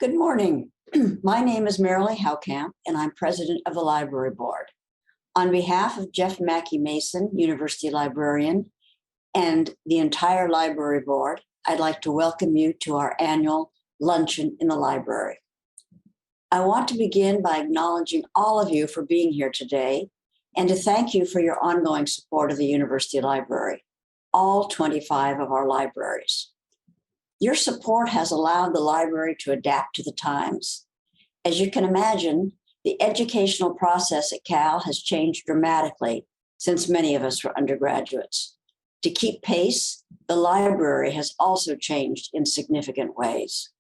Good morning. My name is Marilee Houkamp, and I'm president of the Library Board. On behalf of Jeff Mackey Mason, University Librarian, and the entire Library Board, I'd like to welcome you to our annual Luncheon in the Library. I want to begin by acknowledging all of you for being here today and to thank you for your ongoing support of the University Library, all 25 of our libraries. Your support has allowed the library to adapt to the times. As you can imagine, the educational process at Cal has changed dramatically since many of us were undergraduates. To keep pace, the library has also changed in significant ways.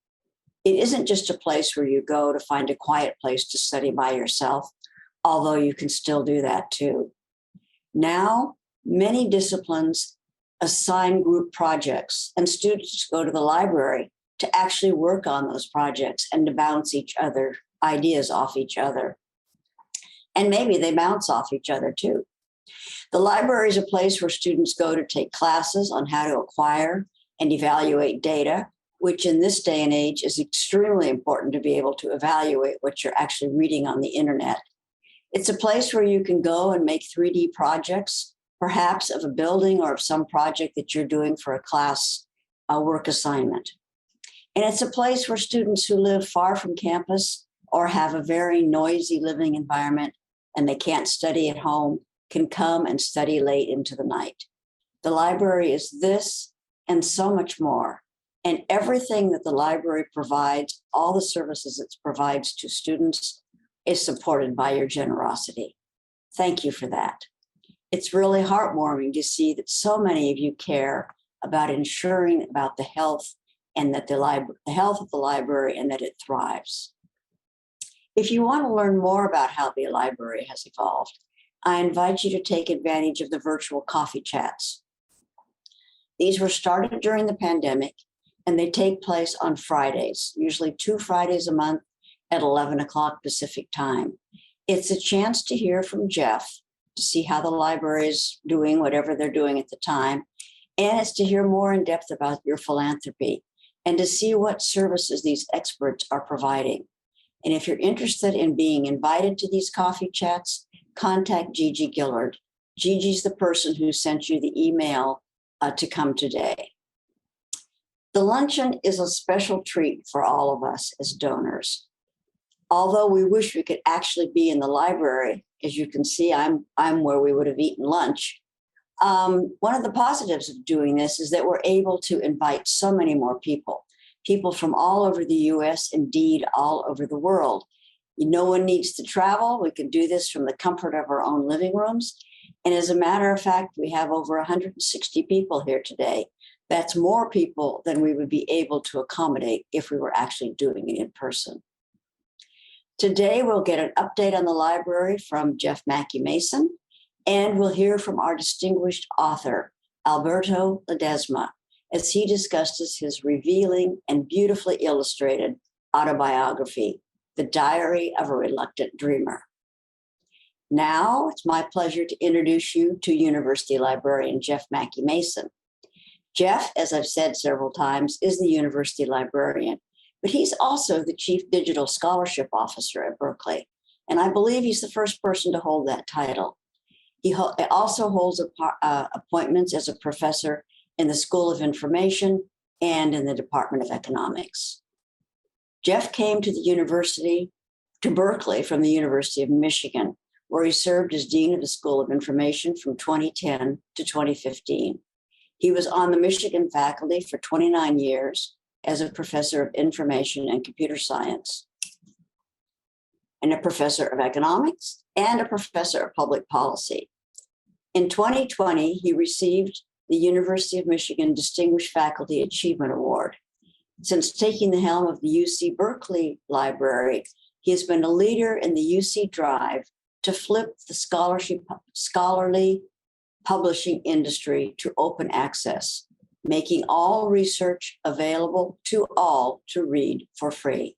It isn't just a place where you go to find a quiet place to study by yourself, although you can still do that too. Now, many disciplines assign group projects, and students go to the library to actually work on those projects and to bounce each other ideas off each other. And maybe they bounce off each other too. The library is a place where students go to take classes on how to acquire and evaluate data, which in this day and age is extremely important to be able to evaluate what you're actually reading on the internet. It's a place where you can go and make 3D projects, perhaps of a building or of some project that you're doing for a class work assignment. And it's a place where students who live far from campus or have a very noisy living environment and they can't study at home can come and study late into the night. The library is this and so much more. And everything that the library provides, all the services it provides to students, is supported by your generosity. Thank you for that. It's really heartwarming to see that so many of you care about ensuring about the health and that the health of the library and that it thrives. If you want to learn more about how the library has evolved, I invite you to take advantage of the virtual coffee chats. These were started during the pandemic, and they take place on Fridays, usually 2 Fridays a month at 11 o'clock Pacific time. It's a chance to hear from Jeff, to see how the library is doing, whatever they're doing at the time. And it's to hear more in depth about your philanthropy and to see what services these experts are providing. And if you're interested in being invited to these coffee chats, contact Gigi Gillard. Gigi's the person who sent you the email to come today. The luncheon is a special treat for all of us as donors. Although we wish we could actually be in the library, as you can see, I'm where we would have eaten lunch. One of the positives of doing this is that we're able to invite so many more people from all over the US, indeed all over the world. No one needs to travel. We can do this from the comfort of our own living rooms. And as a matter of fact, we have over 160 people here today. That's more people than we would be able to accommodate if we were actually doing it in person. Today, we'll get an update on the library from Jeff Mackey Mason, and we'll hear from our distinguished author, Alberto Ledesma, as he discusses his revealing and beautifully illustrated autobiography, The Diary of a Reluctant Dreamer. Now, it's my pleasure to introduce you to University Librarian Jeff Mackey Mason. Jeff, as I've said several times, is the University Librarian, but he's also the Chief Digital Scholarship Officer at Berkeley, and I believe he's the first person to hold that title. He also holds appointments as a professor in the School of Information and in the Department of Economics. Jeff came to Berkeley from the University of Michigan, where he served as Dean of the School of Information from 2010 to 2015. He was on the Michigan faculty for 29 years as a professor of information and computer science, and a professor of economics, and a professor of public policy. In 2020, he received the University of Michigan Distinguished Faculty Achievement Award. Since taking the helm of the UC Berkeley Library, he has been a leader in the UC drive to flip the scholarly publishing industry to open access, making all research available to all to read for free.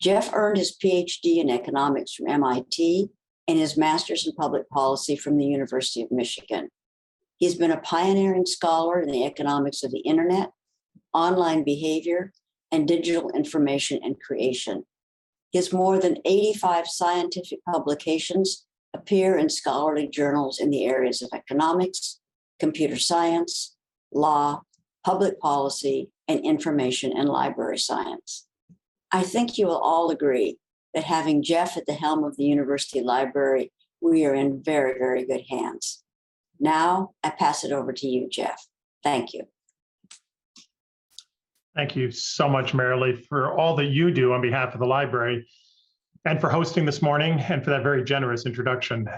Jeff earned his PhD in economics from MIT and his master's in public policy from the University of Michigan. He's been a pioneering scholar in the economics of the internet, online behavior, and digital information and creation. His more than 85 scientific publications appear in scholarly journals in the areas of economics, computer science, law, public policy, and information and library science. I think you will all agree that having Jeff at the helm of the university library, we are in very, very good hands. Now, I pass it over to you, Jeff. Thank you. Thank you so much, Marilee, for all that you do on behalf of the library and for hosting this morning and for that very generous introduction.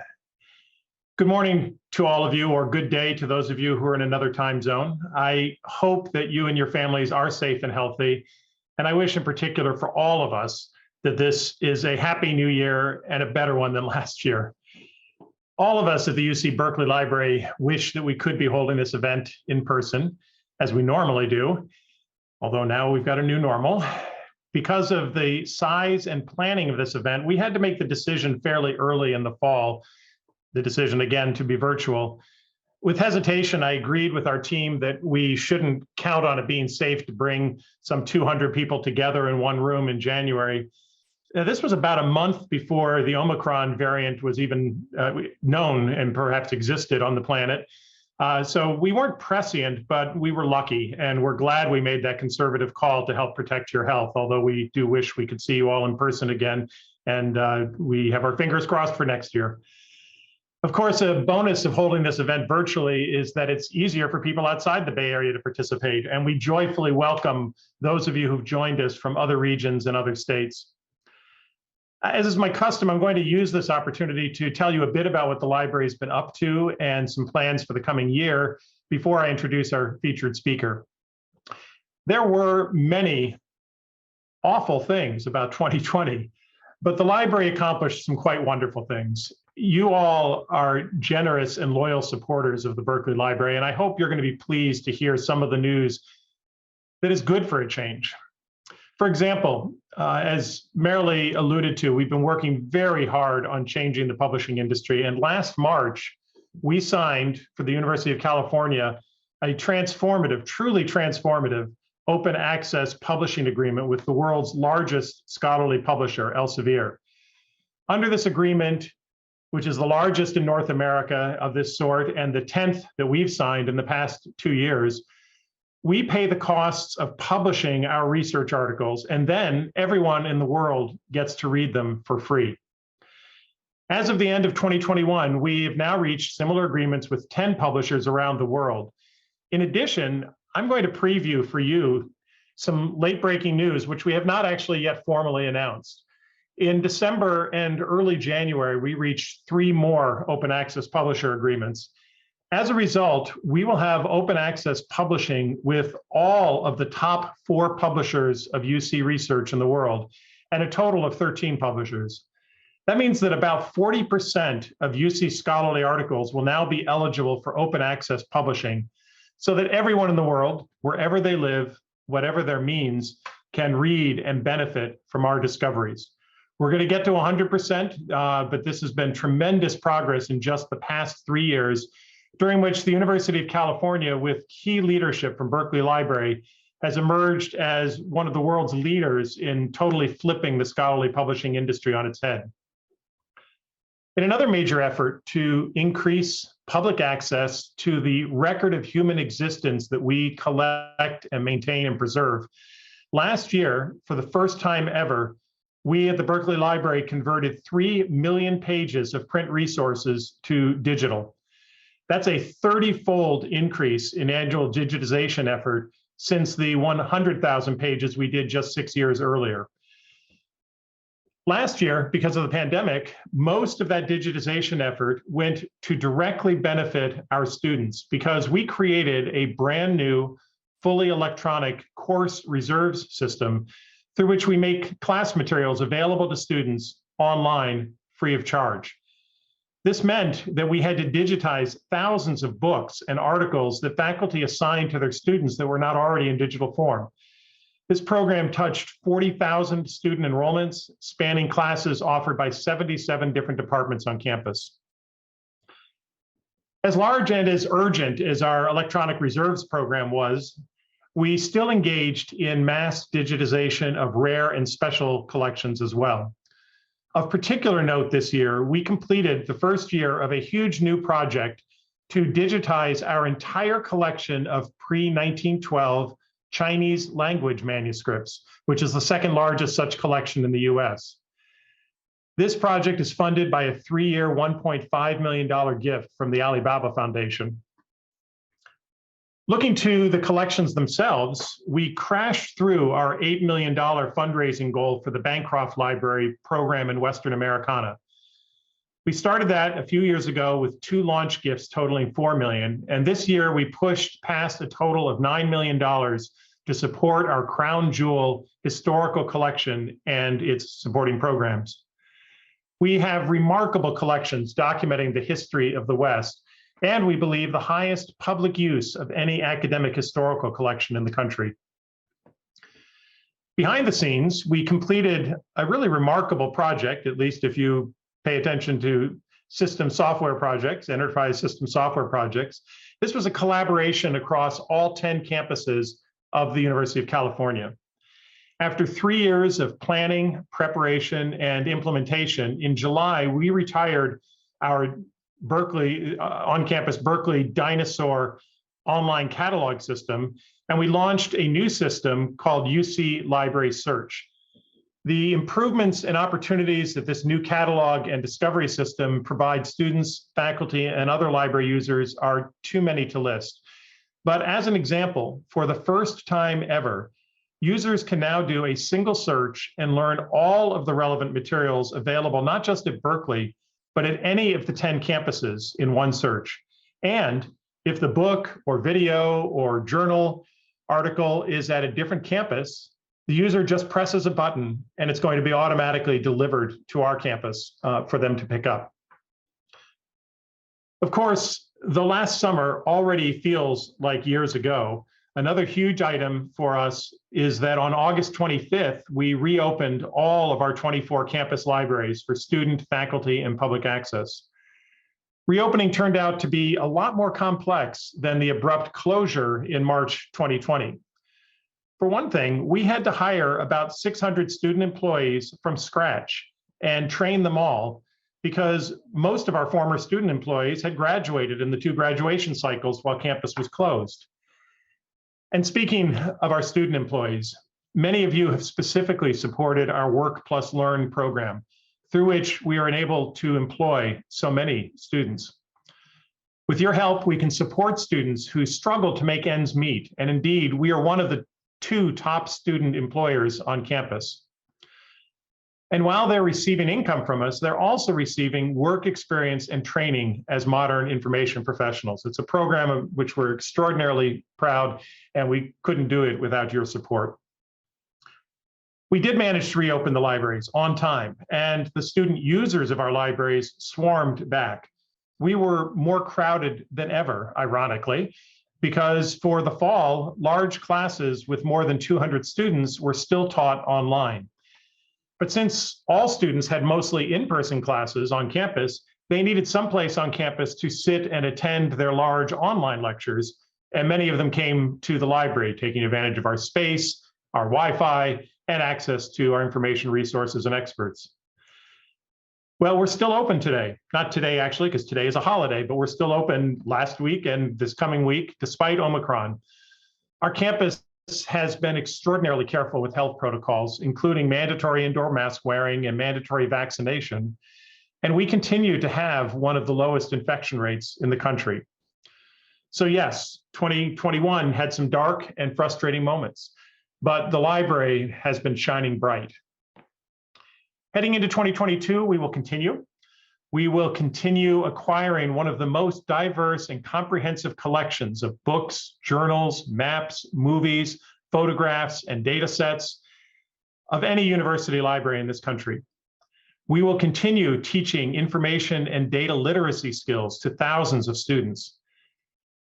Good morning to all of you, or good day to those of you who are in another time zone. I hope that you and your families are safe and healthy, and I wish in particular for all of us that this is a happy new year and a better one than last year. All of us at the UC Berkeley Library wish that we could be holding this event in person, as we normally do, although now we've got a new normal. Because of the size and planning of this event, we had to make the decision fairly early in the fall, the decision again to be virtual. With hesitation, I agreed with our team that we shouldn't count on it being safe to bring some 200 people together in one room in January. Now, this was about a month before the Omicron variant was even known and perhaps existed on the planet. So we weren't prescient, but we were lucky, and we're glad we made that conservative call to help protect your health, although we do wish we could see you all in person again, and we have our fingers crossed for next year. Of course, a bonus of holding this event virtually is that it's easier for people outside the Bay Area to participate, and we joyfully welcome those of you who've joined us from other regions and other states. As is my custom, I'm going to use this opportunity to tell you a bit about what the library's been up to and some plans for the coming year before I introduce our featured speaker. There were many awful things about 2020, but the library accomplished some quite wonderful things. You all are generous and loyal supporters of the Berkeley Library, and I hope you're going to be pleased to hear some of the news that is good for a change. For example, as Marilee alluded to, we've been working very hard on changing the publishing industry. And last March, we signed for the University of California a transformative, truly transformative, open access publishing agreement with the world's largest scholarly publisher, Elsevier. Under this agreement, which is the largest in North America of this sort and the 10th that we've signed in the past 2 years, we pay the costs of publishing our research articles, and then everyone in the world gets to read them for free. As of the end of 2021, we have now reached similar agreements with 10 publishers around the world. In addition, I'm going to preview for you some late-breaking news, which we have not actually yet formally announced. In December and early January, we reached 3 more open access publisher agreements. As a result, we will have open access publishing with all of the top 4 publishers of UC research in the world, and a total of 13 publishers. That means that about 40% of UC scholarly articles will now be eligible for open access publishing, so that everyone in the world, wherever they live, whatever their means, can read and benefit from our discoveries. We're going to get to 100%, but this has been tremendous progress in just the past 3 years, during which the University of California, with key leadership from Berkeley Library, has emerged as one of the world's leaders in totally flipping the scholarly publishing industry on its head. In another major effort to increase public access to the record of human existence that we collect and maintain and preserve, last year, for the first time ever, we at the Berkeley Library converted 3 million pages of print resources to digital. That's a 30-fold increase in annual digitization effort since the 100,000 pages we did just 6 years earlier. Last year, because of the pandemic, most of that digitization effort went to directly benefit our students because we created a brand new, fully electronic course reserves system through which we make class materials available to students online free of charge. This meant that we had to digitize thousands of books and articles that faculty assigned to their students that were not already in digital form. This program touched 40,000 student enrollments, spanning classes offered by 77 different departments on campus. As large and as urgent as our electronic reserves program was, we still engaged in mass digitization of rare and special collections as well. Of particular note this year, we completed the first year of a huge new project to digitize our entire collection of pre-1912 Chinese language manuscripts, which is the second largest such collection in the US. This project is funded by a 3-year, $1.5 million gift from the Alibaba Foundation. Looking to the collections themselves, we crashed through our $8 million fundraising goal for the Bancroft Library program in Western Americana. We started that a few years ago with 2 launch gifts totaling $4 million, and this year we pushed past a total of $9 million to support our crown jewel historical collection and its supporting programs. We have remarkable collections documenting the history of the West, and we believe the highest public use of any academic historical collection in the country. Behind the scenes, we completed a really remarkable project, at least if you pay attention to system software projects, enterprise system software projects. This was a collaboration across all 10 campuses of the University of California. After 3 years of planning, preparation, and implementation, in July, we retired our Berkeley, on-campus Berkeley dinosaur online catalog system, and we launched a new system called UC Library Search. The improvements and opportunities that this new catalog and discovery system provides students, faculty, and other library users are too many to list. But as an example, for the first time ever, users can now do a single search and learn all of the relevant materials available, not just at Berkeley, but at any of the 10 campuses in one search. And if the book or video or journal article is at a different campus, the user just presses a button and it's going to be automatically delivered to our campus for them to pick up. Of course, the last summer already feels like years ago. Another huge item for us is that on August 25th, we reopened all of our 24 campus libraries for student, faculty, and public access. Reopening turned out to be a lot more complex than the abrupt closure in March 2020. For one thing, we had to hire about 600 student employees from scratch and train them all because most of our former student employees had graduated in the 2 graduation cycles while campus was closed. And speaking of our student employees, many of you have specifically supported our Work Plus Learn program, through which we are enabled to employ so many students. With your help, we can support students who struggle to make ends meet. And indeed, we are one of the 2 top student employers on campus. And while they're receiving income from us, they're also receiving work experience and training as modern information professionals. It's a program of which we're extraordinarily proud, and we couldn't do it without your support. We did manage to reopen the libraries on time, and the student users of our libraries swarmed back. We were more crowded than ever, ironically, because for the fall, large classes with more than 200 students were still taught online. But since all students had mostly in-person classes on campus, they needed someplace on campus to sit and attend their large online lectures, and many of them came to the library, taking advantage of our space, our Wi-Fi, and access to our information resources and experts. Well, we're still open today. Not today, actually, because today is a holiday, but we're still open last week and this coming week, despite Omicron. Our campus has been extraordinarily careful with health protocols, including mandatory indoor mask wearing and mandatory vaccination. And we continue to have one of the lowest infection rates in the country. So yes, 2021 had some dark and frustrating moments, but the library has been shining bright. Heading into 2022, we will continue. We will continue acquiring one of the most diverse and comprehensive collections of books, journals, maps, movies, photographs, and data sets of any university library in this country. We will continue teaching information and data literacy skills to thousands of students.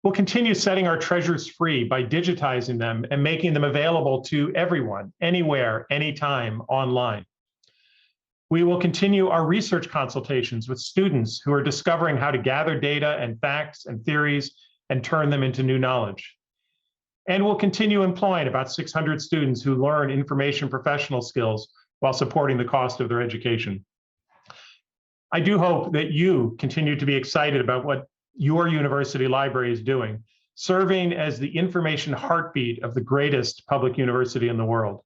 We'll continue setting our treasures free by digitizing them and making them available to everyone, anywhere, anytime, online. We will continue our research consultations with students who are discovering how to gather data and facts and theories and turn them into new knowledge. and will continue employing about 600 students who learn information professional skills while supporting the cost of their education. I do hope that you continue to be excited about what your university library is doing, serving as the information heartbeat of the greatest public university in the world.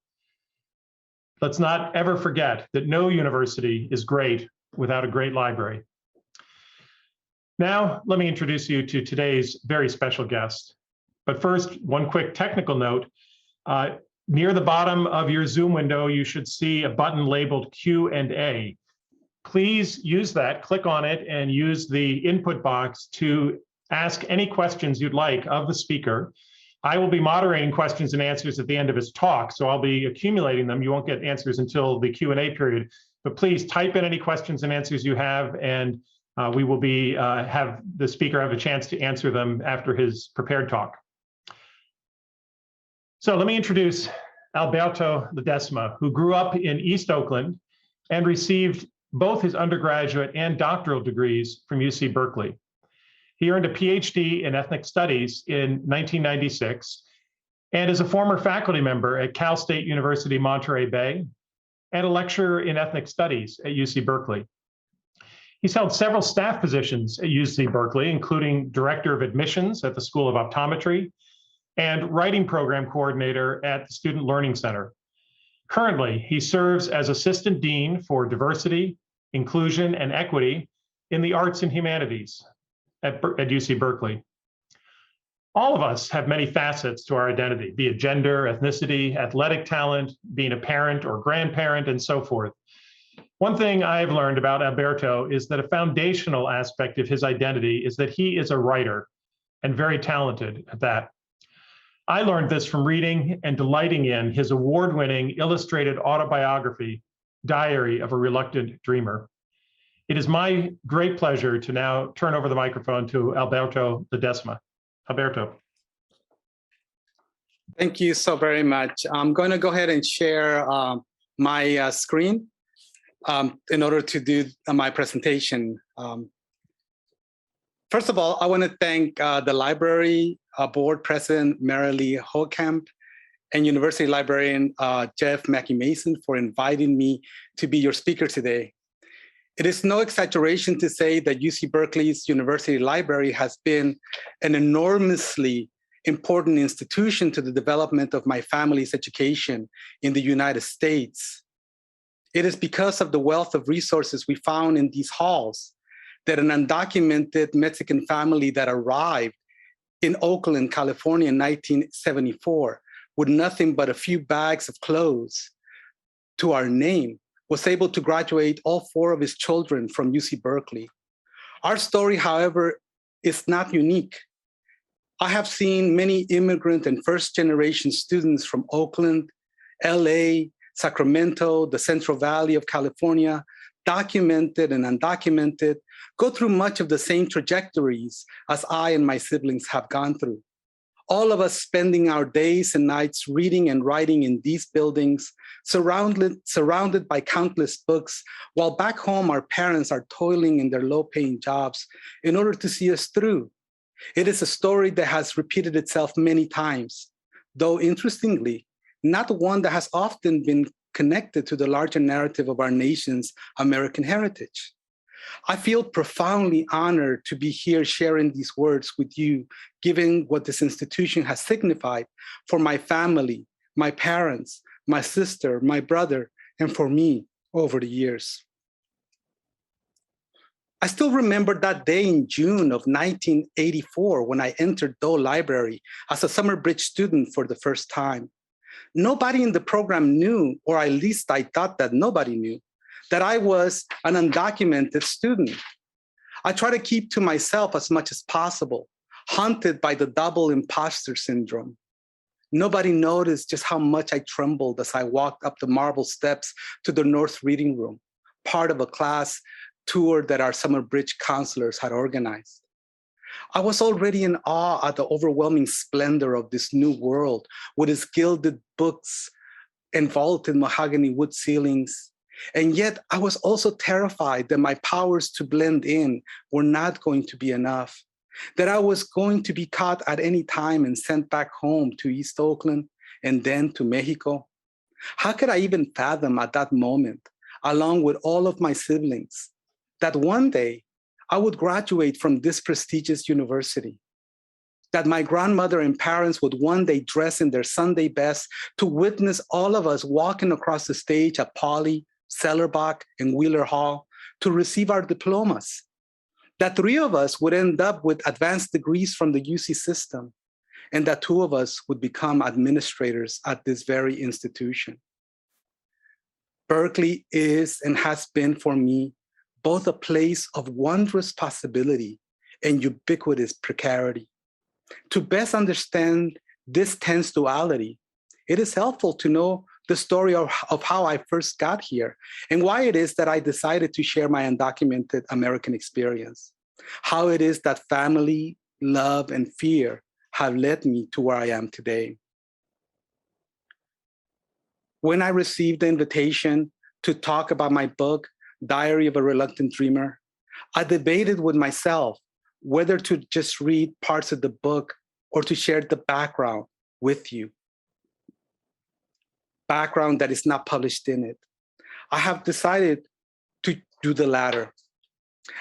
Let's not ever forget that no university is great without a great library. Now, let me introduce you to today's very special guest. But first, one quick technical note. Near the bottom of your Zoom window, you should see a button labeled Q&A. Please use that, click on it, and use the input box to ask any questions you'd like of the speaker. I will be moderating questions and answers at the end of his talk, so I'll be accumulating them. You won't get answers until the Q&A period, but please type in any questions and answers you have, and we will have the speaker have a chance to answer them after his prepared talk. So let me introduce Alberto Ledesma, who grew up in East Oakland and received both his undergraduate and doctoral degrees from UC Berkeley. He earned a PhD in ethnic studies in 1996 and is a former faculty member at Cal State University, Monterey Bay, and a lecturer in ethnic studies at UC Berkeley. He's held several staff positions at UC Berkeley, including Director of Admissions at the School of Optometry and Writing Program Coordinator at the Student Learning Center. Currently, he serves as Assistant Dean for Diversity, Inclusion, and Equity in the Arts and Humanities at UC Berkeley. All of us have many facets to our identity, be it gender, ethnicity, athletic talent, being a parent or grandparent, and so forth. One thing I've learned about Alberto is that a foundational aspect of his identity is that he is a writer, and very talented at that. I learned this from reading and delighting in his award-winning illustrated autobiography, Diary of a Reluctant Dreamer. It is my great pleasure to now turn over the microphone to Alberto Ledesma. Alberto. Thank you so very much. I'm going to go ahead and share my screen in order to do my presentation. First of all, I want to thank the library board president, Marilee Hokamp, and university librarian, Jeff Mackey-Mason, for inviting me to be your speaker today. It is no exaggeration to say that UC Berkeley's University Library has been an enormously important institution to the development of my family's education in the United States. It is because of the wealth of resources we found in these halls that an undocumented Mexican family that arrived in Oakland, California in 1974 with nothing but a few bags of clothes to our name was able to graduate all 4 of his children from UC Berkeley. Our story, however, is not unique. I have seen many immigrant and first-generation students from Oakland, LA, Sacramento, the Central Valley of California, documented and undocumented, go through much of the same trajectories as I and my siblings have gone through. All of us spending our days and nights reading and writing in these buildings, surrounded by countless books, while back home our parents are toiling in their low-paying jobs in order to see us through. It is a story that has repeated itself many times, though interestingly, not one that has often been connected to the larger narrative of our nation's American heritage. I feel profoundly honored to be here sharing these words with you, given what this institution has signified for my family, my parents, my sister, my brother, and for me over the years. I still remember that day in June of 1984 when I entered Doe Library as a summer bridge student for the first time. Nobody in the program knew, or at least I thought that nobody knew, that I was an undocumented student. I try to keep to myself as much as possible, haunted by the double imposter syndrome. Nobody noticed just how much I trembled as I walked up the marble steps to the North Reading Room, part of a class tour that our summer bridge counselors had organized. I was already in awe at the overwhelming splendor of this new world with its gilded books and vaulted mahogany wood ceilings. And yet I was also terrified that my powers to blend in were not going to be enough, that I was going to be caught at any time and sent back home to East Oakland and then to Mexico? How could I even fathom at that moment, along with all of my siblings, that one day I would graduate from this prestigious university, that my grandmother and parents would one day dress in their Sunday best to witness all of us walking across the stage at Pauley, Sellerbach, and Wheeler Hall to receive our diplomas, that 3 of us would end up with advanced degrees from the UC system, and that 2 of us would become administrators at this very institution. Berkeley is and has been for me both a place of wondrous possibility and ubiquitous precarity. To best understand this tense duality, it is helpful to know the story of how I first got here and why it is that I decided to share my undocumented American experience, how it is that family, love, and fear have led me to where I am today. When I received the invitation to talk about my book, Diary of a Reluctant Dreamer, I debated with myself whether to just read parts of the book or to share the background with you. Background that is not published in it. I have decided to do the latter.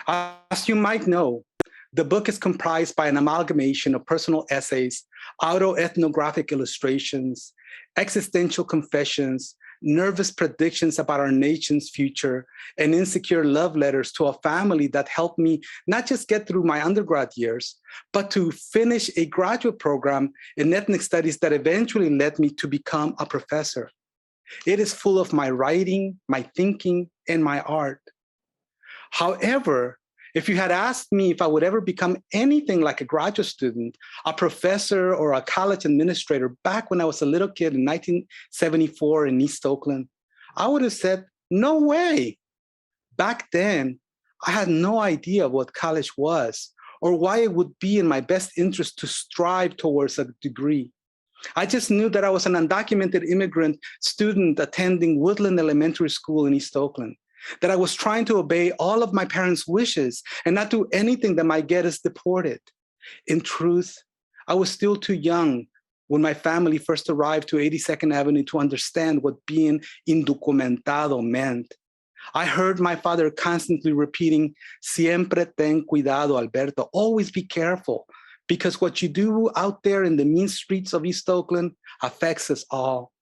As you might know, the book is comprised by an amalgamation of personal essays, autoethnographic illustrations, existential confessions, nervous predictions about our nation's future, and insecure love letters to a family that helped me not just get through my undergrad years, but to finish a graduate program in ethnic studies that eventually led me to become a professor. It is full of my writing, my thinking, and my art. However, if you had asked me if I would ever become anything like a graduate student, a professor, or a college administrator back when I was a little kid in 1974 in East Oakland, I would have said, no way. Back then, I had no idea what college was or why it would be in my best interest to strive towards a degree. I just knew that I was an undocumented immigrant student attending Woodland Elementary School in East Oakland, that I was trying to obey all of my parents' wishes and not do anything that might get us deported. In truth, I was still too young when my family first arrived to 82nd Avenue to understand what being undocumentado meant. I heard my father constantly repeating, siempre ten cuidado, Alberto, always be careful, because what you do out there in the mean streets of East Oakland affects us all.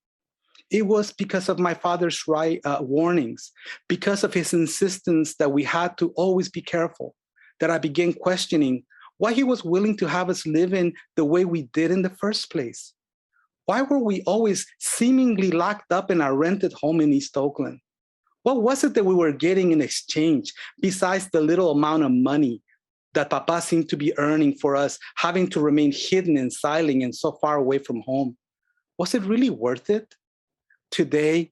It was because of my father's warnings, because of his insistence that we had to always be careful, that I began questioning why he was willing to have us live in the way we did in the first place. Why were we always seemingly locked up in our rented home in East Oakland? What was it that we were getting in exchange besides the little amount of money that Papa seemed to be earning for us, having to remain hidden and silent and so far away from home? Was it really worth it? Today,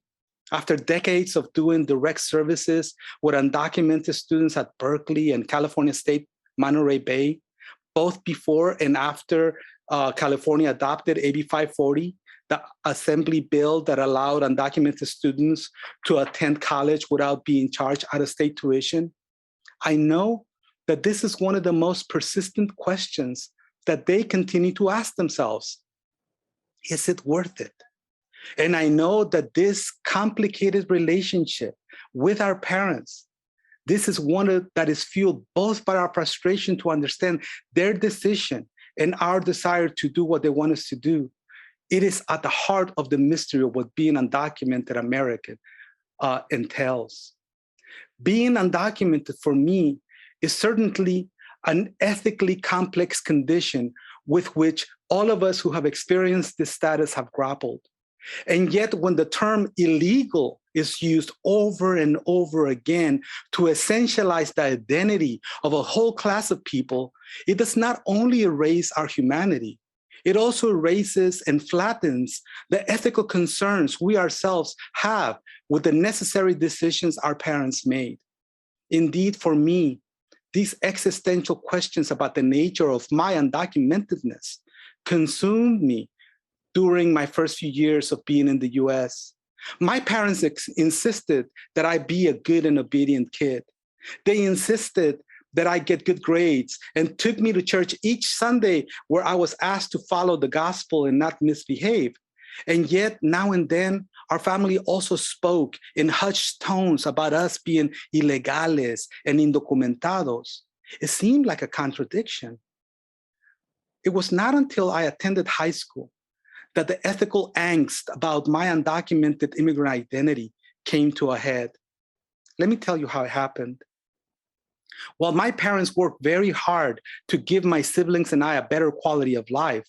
after decades of doing direct services with undocumented students at Berkeley and California State Monterey Bay, both before and after California adopted AB 540, the assembly bill that allowed undocumented students to attend college without being charged out-of-state tuition, I know that this is one of the most persistent questions that they continue to ask themselves. Is it worth it? And I know that this complicated relationship with our parents, this is one that is fueled both by our frustration to understand their decision and our desire to do what they want us to do. It is at the heart of the mystery of what being undocumented American entails. Being undocumented for me is certainly an ethically complex condition with which all of us who have experienced this status have grappled. And yet, when the term illegal is used over and over again to essentialize the identity of a whole class of people, it does not only erase our humanity, it also erases and flattens the ethical concerns we ourselves have with the necessary decisions our parents made. Indeed, for me, these existential questions about the nature of my undocumentedness consumed me during my first few years of being in the US. My parents insisted that I be a good and obedient kid. They insisted that I get good grades and took me to church each Sunday where I was asked to follow the gospel and not misbehave. And yet, now and then, our family also spoke in hushed tones about us being ilegales and indocumentados. It seemed like a contradiction. It was not until I attended high school that the ethical angst about my undocumented immigrant identity came to a head. Let me tell you how it happened. While my parents worked very hard to give my siblings and I a better quality of life,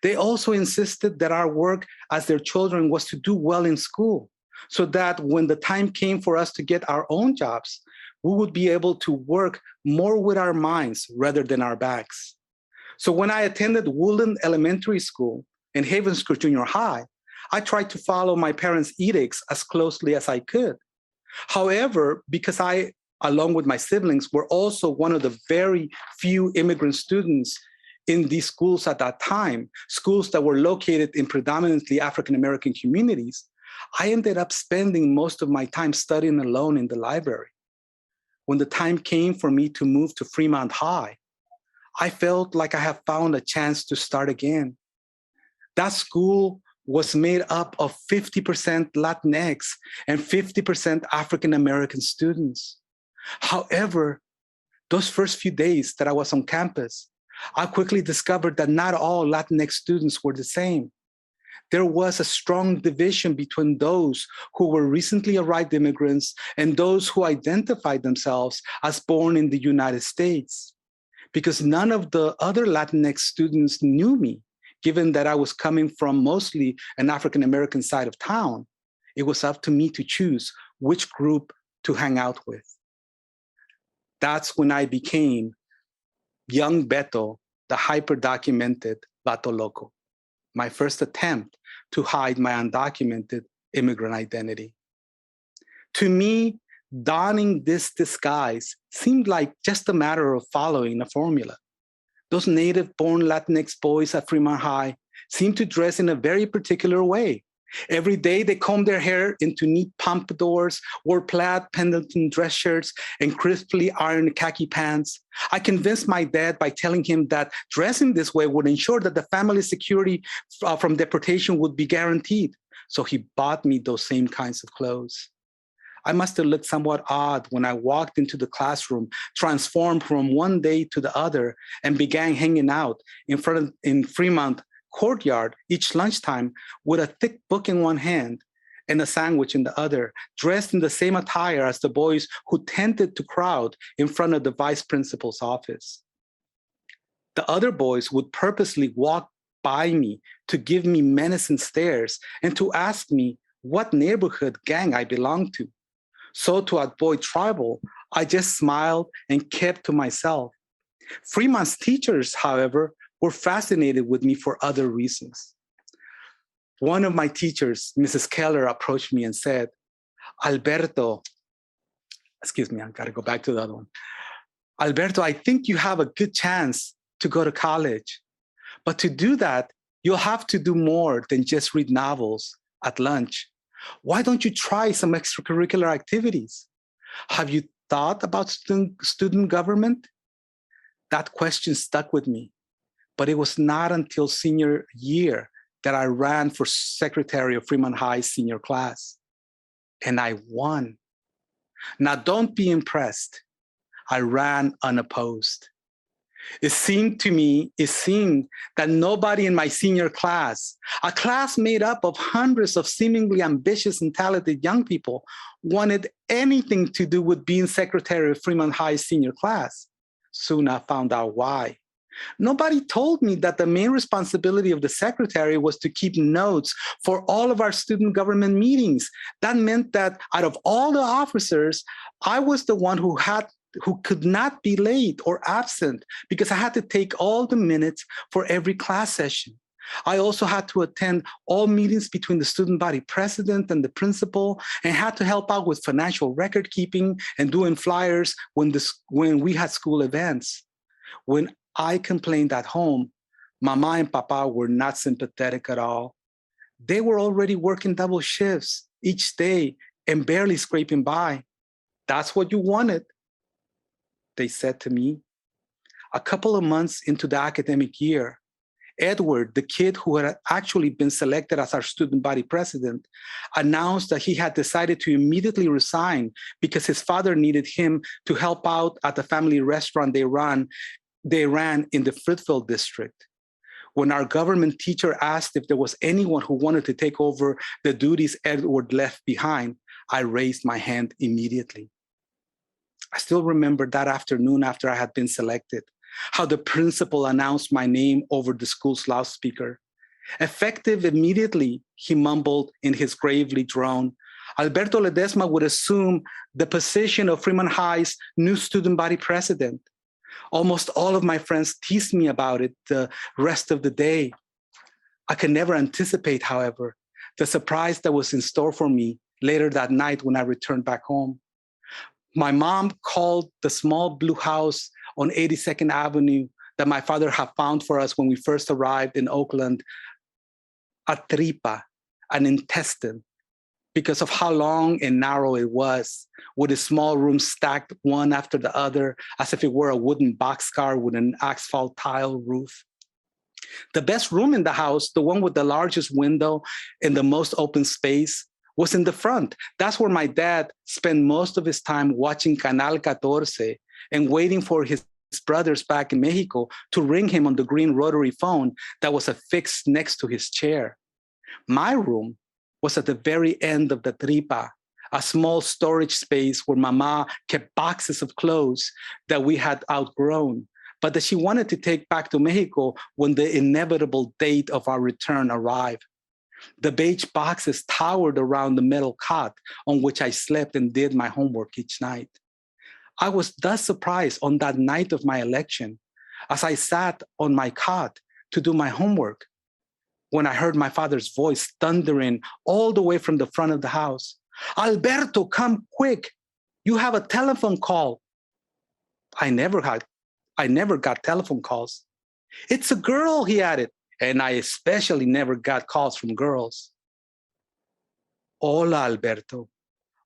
they also insisted that our work as their children was to do well in school, so that when the time came for us to get our own jobs, we would be able to work more with our minds rather than our backs. So when I attended Woodland Elementary School and Havenscourt Junior High, I tried to follow my parents' edicts as closely as I could. However, because I, along with my siblings, were also one of the very few immigrant students in these schools at that time, schools that were located in predominantly African-American communities, I ended up spending most of my time studying alone in the library. When the time came for me to move to Fremont High, I felt like I had found a chance to start again. That school was made up of 50% Latinx and 50% African-American students. However, those first few days that I was on campus, I quickly discovered that not all Latinx students were the same. There was a strong division between those who were recently arrived immigrants and those who identified themselves as born in the United States. Because none of the other Latinx students knew me, given that I was coming from mostly an African-American side of town, it was up to me to choose which group to hang out with. That's when I became young Beto, the hyper-documented Vato Loco, my first attempt to hide my undocumented immigrant identity. To me, donning this disguise seemed like just a matter of following a formula. Those native-born Latinx boys at Fremont High seemed to dress in a very particular way. Every day they combed their hair into neat pompadours, wore plaid Pendleton dress shirts, and crisply ironed khaki pants. I convinced my dad by telling him that dressing this way would ensure that the family's security from deportation would be guaranteed. So he bought me those same kinds of clothes. I must have looked somewhat odd when I walked into the classroom, transformed from one day to the other, and began hanging out in Fremont courtyard each lunchtime with a thick book in one hand and a sandwich in the other, dressed in the same attire as the boys who tended to crowd in front of the vice principal's office. The other boys would purposely walk by me to give me menacing stares and to ask me what neighborhood gang I belonged to. So to avoid trouble, I just smiled and kept to myself. Fremont's teachers, however, were fascinated with me for other reasons. One of my teachers, Mrs. Keller, approached me and said, Alberto, excuse me, I gotta go back to the other one. Alberto, I think you have a good chance to go to college. But to do that, you'll have to do more than just read novels at lunch. Why don't you try some extracurricular activities? Have you thought about student government? That question stuck with me. But it was not until senior year that I ran for secretary of Fremont High's senior class. And I won. Now, don't be impressed. I ran unopposed. It seemed that nobody in my senior class, a class made up of hundreds of seemingly ambitious and talented young people, wanted anything to do with being secretary of Fremont High's senior class. Soon I found out why. Nobody told me that the main responsibility of the secretary was to keep notes for all of our student government meetings. That meant that out of all the officers, I was the one who could not be late or absent because I had to take all the minutes for every class session. I also had to attend all meetings between the student body president and the principal, and had to help out with financial record keeping and doing flyers when we had school events. When I complained at home, Mama and Papa were not sympathetic at all. They were already working double shifts each day and barely scraping by. That's what you wanted. they said to me. A couple of months into the academic year, Edward, the kid who had actually been selected as our student body president, announced that he had decided to immediately resign because his father needed him to help out at the family restaurant they ran in the Fruitville district. When our government teacher asked if there was anyone who wanted to take over the duties Edward left behind, I raised my hand immediately. I still remember that afternoon after I had been selected, how the principal announced my name over the school's loudspeaker. Effective immediately, he mumbled in his gravely drone, Alberto Ledesma would assume the position of Fremont High's new student body president. Almost all of my friends teased me about it the rest of the day. I could never anticipate, however, the surprise that was in store for me later that night when I returned back home. My mom called the small blue house on 82nd Avenue that my father had found for us when we first arrived in Oakland a tripa, an intestine, because of how long and narrow it was, with a small room stacked one after the other, as if it were a wooden boxcar with an asphalt tile roof. The best room in the house, the one with the largest window and the most open space, was in the front. That's where my dad spent most of his time watching Canal 14 and waiting for his brothers back in Mexico to ring him on the green rotary phone that was affixed next to his chair. My room was at the very end of the tripa, a small storage space where Mama kept boxes of clothes that we had outgrown, but that she wanted to take back to Mexico when the inevitable date of our return arrived. The beige boxes towered around the metal cot on which I slept and did my homework each night. I was thus surprised on that night of my election, as I sat on my cot to do my homework, when I heard my father's voice thundering all the way from the front of the house. Alberto, come quick. You have a telephone call. I never got telephone calls. It's a girl, he added, and I especially never got calls from girls. Hola, Alberto.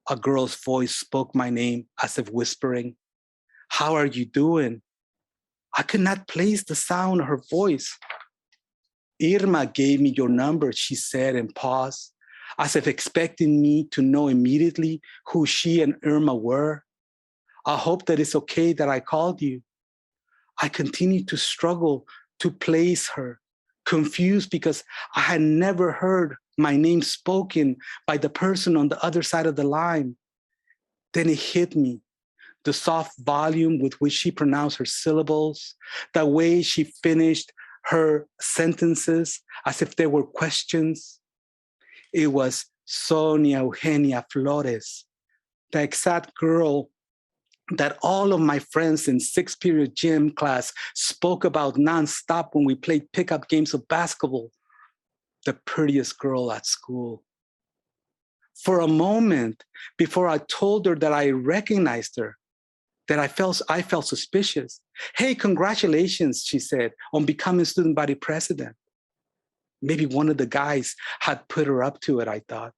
A girl's voice spoke my name as if whispering. How are you doing? I could not place the sound of her voice. Irma gave me your number, she said and paused, as if expecting me to know immediately who she and Irma were. I hope that it's okay that I called you. I continued to struggle to place her, confused because I had never heard my name spoken by the person on the other side of the line. Then it hit me, the soft volume with which she pronounced her syllables, the way she finished her sentences as if they were questions. It was Sonia Eugenia Flores, the exact girl that all of my friends in sixth period gym class spoke about nonstop when we played pickup games of basketball, the prettiest girl at school. For a moment, before I told her that I recognized her, that I felt suspicious. Hey, congratulations, she said, on becoming student body president. Maybe one of the guys had put her up to it, I thought.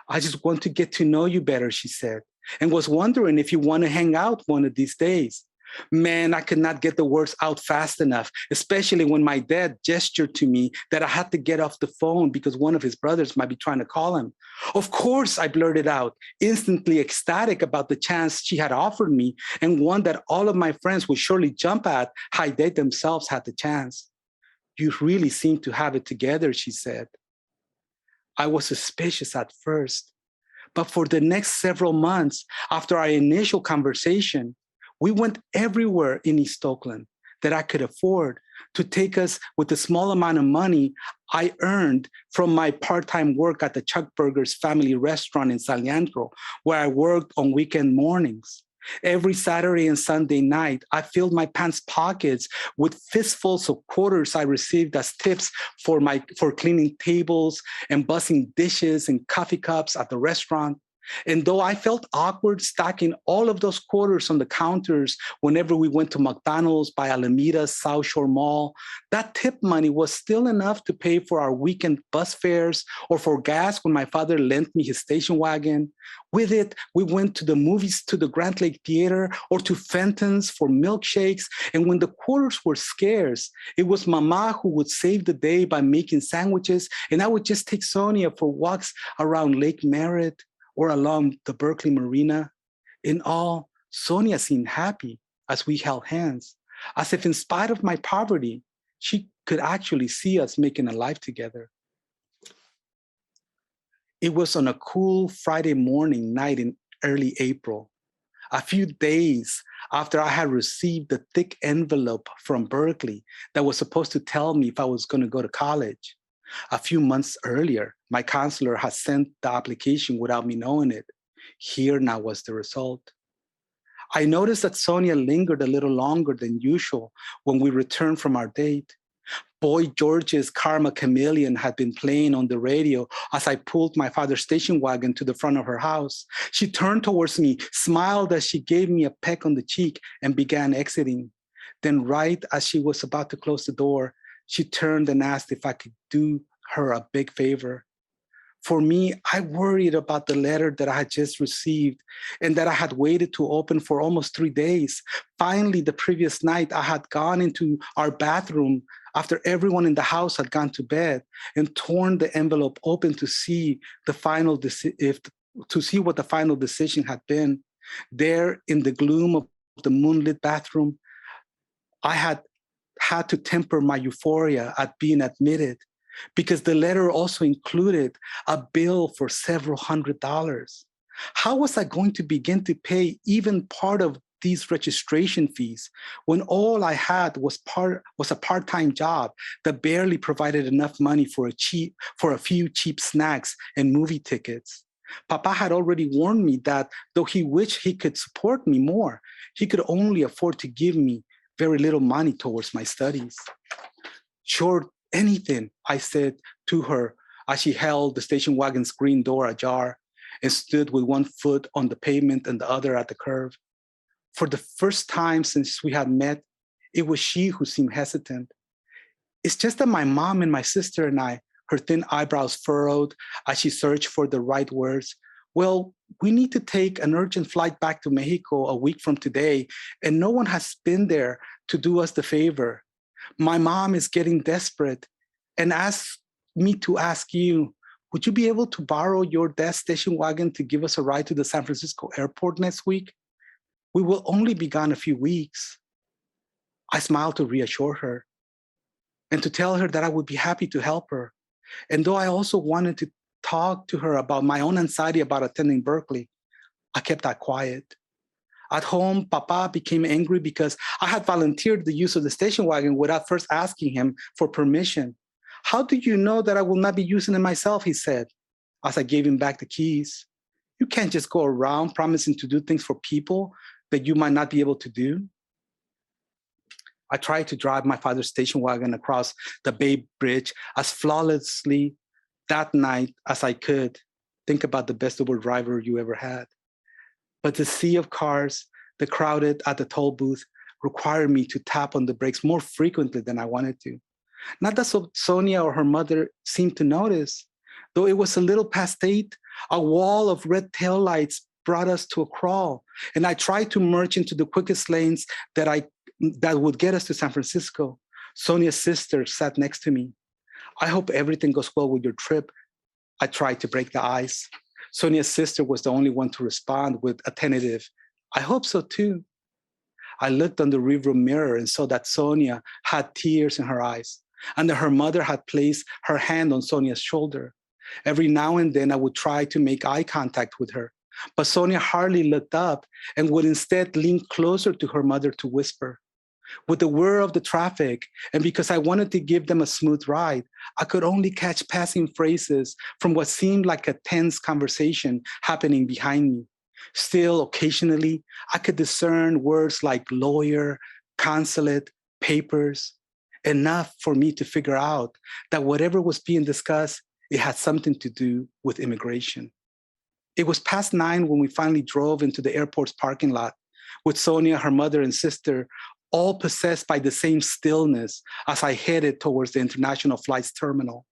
I just want to get to know you better, she said, and was wondering if you want to hang out one of these days. Man, I could not get the words out fast enough, especially when my dad gestured to me that I had to get off the phone because one of his brothers might be trying to call him. Of course, I blurted out, instantly ecstatic about the chance she had offered me, and one that all of my friends would surely jump at had they themselves had the chance. You really seem to have it together, she said. I was suspicious at first, but for the next several months after our initial conversation, we went everywhere in East Oakland that I could afford to take us with the small amount of money I earned from my part-time work at the Chuck Burger's family restaurant in San Leandro, where I worked on weekend mornings. Every Saturday and Sunday night, I filled my pants pockets with fistfuls of quarters I received as tips for cleaning tables and bussing dishes and coffee cups at the restaurant. And though I felt awkward stacking all of those quarters on the counters whenever we went to McDonald's by Alameda's South Shore Mall, that tip money was still enough to pay for our weekend bus fares or for gas when my father lent me his station wagon. With it, we went to the movies, to the Grand Lake Theater, or to Fenton's for milkshakes. And when the quarters were scarce, it was Mama who would save the day by making sandwiches, and I would just take Sonia for walks around Lake Merritt or along the Berkeley Marina. In all, Sonia seemed happy as we held hands, as if in spite of my poverty, she could actually see us making a life together. It was on a cool Friday morning night in early April, a few days after I had received the thick envelope from Berkeley that was supposed to tell me if I was going to go to college. A few months earlier, my counselor had sent the application without me knowing it. Here now was the result. I noticed that Sonia lingered a little longer than usual when we returned from our date. Boy George's Karma Chameleon had been playing on the radio as I pulled my father's station wagon to the front of her house. She turned towards me, smiled as she gave me a peck on the cheek, and began exiting. Then, right as she was about to close the door, she turned and asked if I could do her a big favor. For me, I worried about the letter that I had just received and that I had waited to open for almost 3 days. Finally, the previous night, I had gone into our bathroom after everyone in the house had gone to bed and torn the envelope open to see what the final decision had been. There, in the gloom of the moonlit bathroom, I had to temper my euphoria at being admitted, because the letter also included a bill for several $100s. How was I going to begin to pay even part of these registration fees when all I had was a part-time job that barely provided enough money for a few cheap snacks and movie tickets? Papa had already warned me that though he wished he could support me more, he could only afford to give me very little money towards my studies. Sure, anything, I said to her as she held the station wagon's green door ajar and stood with one foot on the pavement and the other at the curb. For the first time since we had met, it was she who seemed hesitant. It's just that my mom and my sister and I, her thin eyebrows furrowed as she searched for the right words. Well, we need to take an urgent flight back to Mexico a week from today, and no one has been there to do us the favor. My mom is getting desperate and asked me to ask you, would you be able to borrow your dad's station wagon to give us a ride to the San Francisco airport next week? We will only be gone a few weeks. I smiled to reassure her and to tell her that I would be happy to help her. And though I also wanted to talk to her about my own anxiety about attending Berkeley, I kept that quiet. At home, Papa became angry because I had volunteered the use of the station wagon without first asking him for permission. How do you know that I will not be using it myself, he said, as I gave him back the keys. You can't just go around promising to do things for people that you might not be able to do. I tried to drive my father's station wagon across the Bay Bridge as flawlessly that night as I could. Think about the best Uber driver you ever had. But the sea of cars that crowded at the toll booth required me to tap on the brakes more frequently than I wanted to. Not that Sonia or her mother seemed to notice. Though it was a little past 8, a wall of red taillights brought us to a crawl, and I tried to merge into the quickest lanes that would get us to San Francisco. Sonia's sister sat next to me. I hope everything goes well with your trip. I tried to break the ice. Sonia's sister was the only one to respond with a tentative, I hope so too. I looked on the rearview mirror and saw that Sonia had tears in her eyes and that her mother had placed her hand on Sonia's shoulder. Every now and then I would try to make eye contact with her, but Sonia hardly looked up and would instead lean closer to her mother to whisper. With the whir of the traffic, and because I wanted to give them a smooth ride, I could only catch passing phrases from what seemed like a tense conversation happening behind me. Still, occasionally, I could discern words like lawyer, consulate, papers, enough for me to figure out that whatever was being discussed, it had something to do with immigration. It was past 9 when we finally drove into the airport's parking lot with Sonia, her mother, and sister, all possessed by the same stillness as I headed towards the international flights terminal.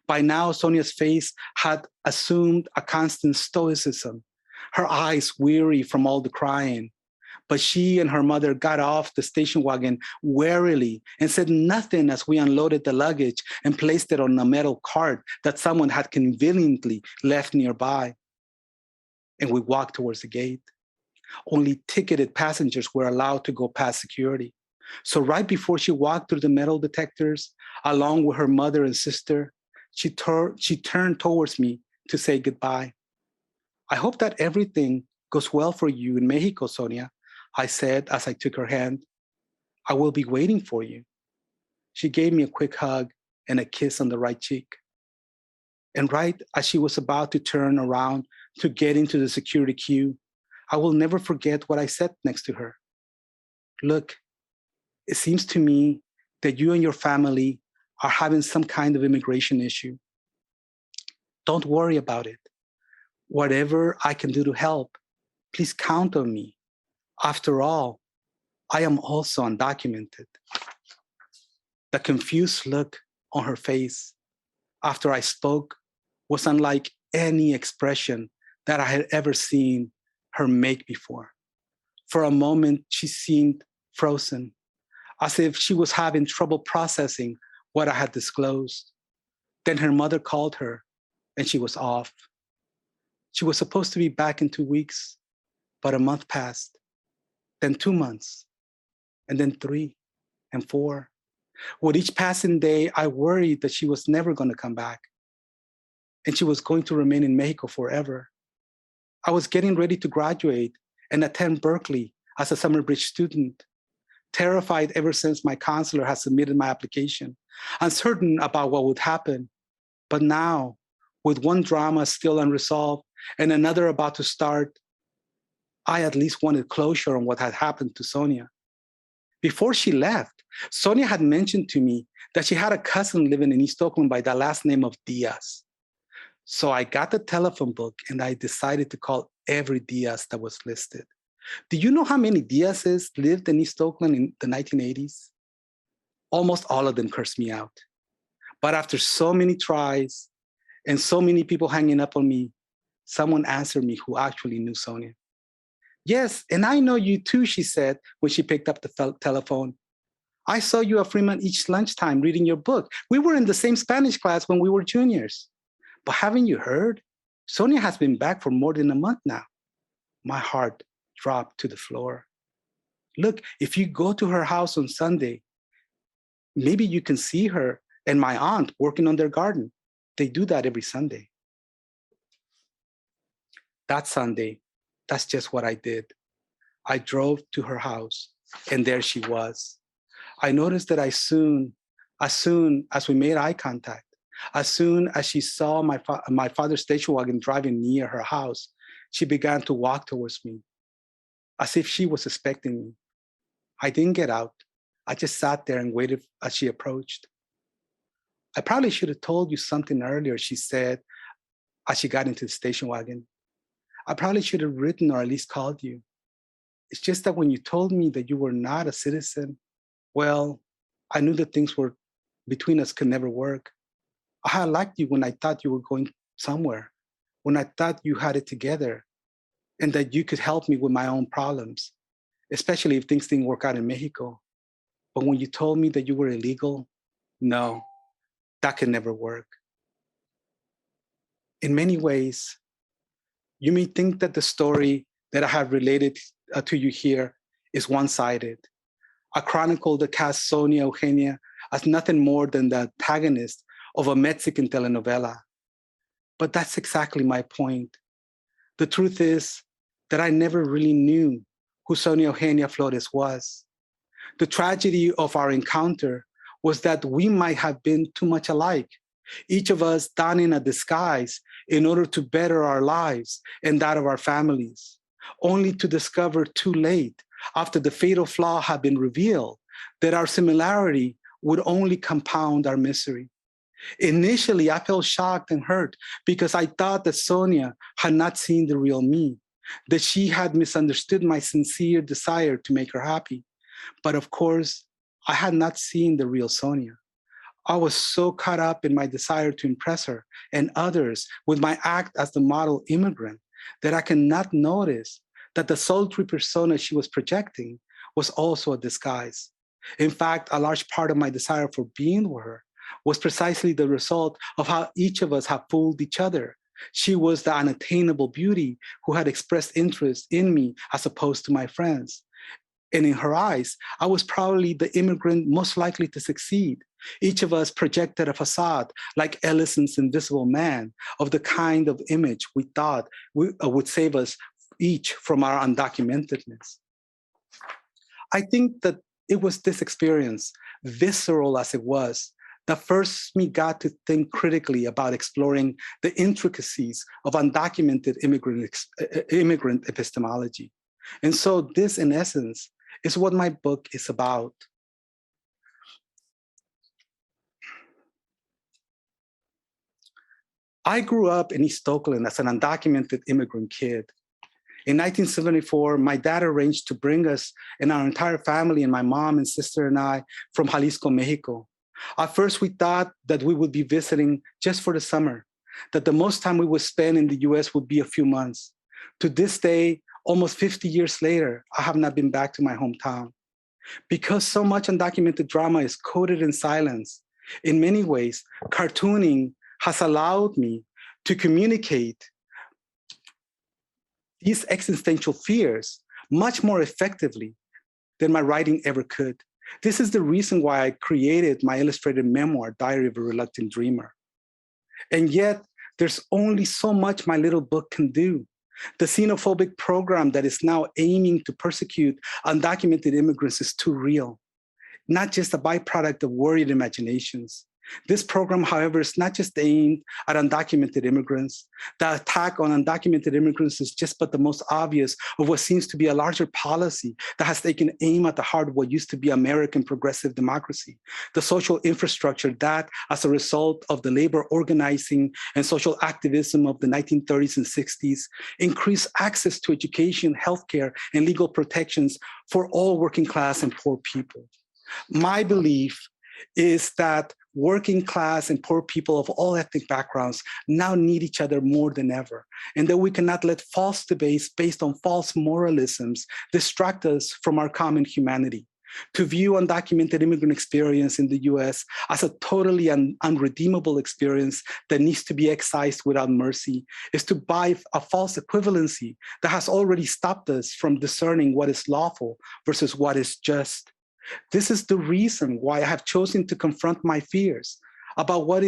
By now, Sonia's face had assumed a constant stoicism, her eyes weary from all the crying. But she and her mother got off the station wagon warily and said nothing as we unloaded the luggage and placed it on a metal cart that someone had conveniently left nearby. And we walked towards the gate. Only ticketed passengers were allowed to go past security. So right before she walked through the metal detectors, along with her mother and sister, she turned towards me to say goodbye. I hope that everything goes well for you in Mexico, Sonia, I said as I took her hand. I will be waiting for you. She gave me a quick hug and a kiss on the right cheek. And right as she was about to turn around to get into the security queue, I will never forget what I said next to her. Look, it seems to me that you and your family are having some kind of immigration issue. Don't worry about it. Whatever I can do to help, please count on me. After all, I am also undocumented. The confused look on her face after I spoke was unlike any expression that I had ever seen her make before. For a moment, she seemed frozen, as if she was having trouble processing what I had disclosed. Then her mother called her, and she was off. She was supposed to be back in 2 weeks, but a month passed, then 2 months, and then 3 and 4. With each passing day, I worried that she was never going to come back, and she was going to remain in Mexico forever. I was getting ready to graduate and attend Berkeley as a summer bridge student, terrified ever since my counselor had submitted my application, uncertain about what would happen. But now, with one drama still unresolved and another about to start, I at least wanted closure on what had happened to Sonia. Before she left, Sonia had mentioned to me that she had a cousin living in East Oakland by the last name of Diaz. So I got the telephone book and I decided to call every Diaz that was listed. Do you know how many Diazes lived in East Oakland in the 1980s? Almost all of them cursed me out. But after so many tries and so many people hanging up on me, someone answered me who actually knew Sonia. Yes, and I know you too, she said when she picked up the telephone. I saw you at Fremont each lunchtime reading your book. We were in the same Spanish class when we were juniors. But haven't you heard? Sonia has been back for more than a month now. My heart dropped to the floor. Look, if you go to her house on Sunday, maybe you can see her and my aunt working on their garden. They do that every Sunday. That Sunday, that's just what I did. I drove to her house, and there she was. I noticed that as soon as we made eye contact, as soon as she saw my father's station wagon driving near her house, she began to walk towards me, as if she was expecting me. I didn't get out. I just sat there and waited as she approached. I probably should have told you something earlier, she said as she got into the station wagon. I probably should have written or at least called you. It's just that when you told me that you were not a citizen, well, I knew that things were between us could never work. I had liked you when I thought you were going somewhere, when I thought you had it together, and that you could help me with my own problems, especially if things didn't work out in Mexico. But when you told me that you were illegal, no, that could never work. In many ways, you may think that the story that I have related to you here is one-sided, a chronicle that casts Sonia Eugenia as nothing more than the antagonist of a Mexican telenovela. But that's exactly my point. The truth is that I never really knew who Sonia Eugenia Flores was. The tragedy of our encounter was that we might have been too much alike, each of us donning a disguise in order to better our lives and that of our families, only to discover too late, after the fatal flaw had been revealed, that our similarity would only compound our misery. Initially, I felt shocked and hurt because I thought that Sonia had not seen the real me, that she had misunderstood my sincere desire to make her happy. But of course, I had not seen the real Sonia. I was so caught up in my desire to impress her and others with my act as the model immigrant that I could not notice that the sultry persona she was projecting was also a disguise. In fact, a large part of my desire for being with her was precisely the result of how each of us had fooled each other. She was the unattainable beauty who had expressed interest in me as opposed to my friends. And in her eyes, I was probably the immigrant most likely to succeed. Each of us projected a facade like Ellison's Invisible Man of the kind of image we thought would save us each from our undocumentedness. I think that it was this experience, visceral as it was, that first me got to think critically about exploring the intricacies of undocumented immigrant epistemology. And so this, in essence, is what my book is about. I grew up in East Oakland as an undocumented immigrant kid. In 1974, my dad arranged to bring us and our entire family and my mom and sister and I from Jalisco, Mexico. At first, we thought that we would be visiting just for the summer, that the most time we would spend in the US would be a few months. To this day, almost 50 years later, I have not been back to my hometown. Because so much undocumented drama is coded in silence, in many ways, cartooning has allowed me to communicate these existential fears much more effectively than my writing ever could. This is the reason why I created my illustrated memoir, Diary of a Reluctant Dreamer. And yet, there's only so much my little book can do. The xenophobic program that is now aiming to persecute undocumented immigrants is too real, not just a byproduct of worried imaginations. This program, however, is not just aimed at undocumented immigrants. The attack on undocumented immigrants is just but the most obvious of what seems to be a larger policy that has taken aim at the heart of what used to be American progressive democracy, the social infrastructure that, as a result of the labor organizing and social activism of the 1930s and 60s, increased access to education, healthcare, and legal protections for all working class and poor people. My belief is that working class and poor people of all ethnic backgrounds now need each other more than ever, and that we cannot let false debates based on false moralisms distract us from our common humanity. To view undocumented immigrant experience in the US as a totally unredeemable experience that needs to be excised without mercy is to buy a false equivalency that has already stopped us from discerning what is lawful versus what is just. This is the reason why I have chosen to confront my fears about what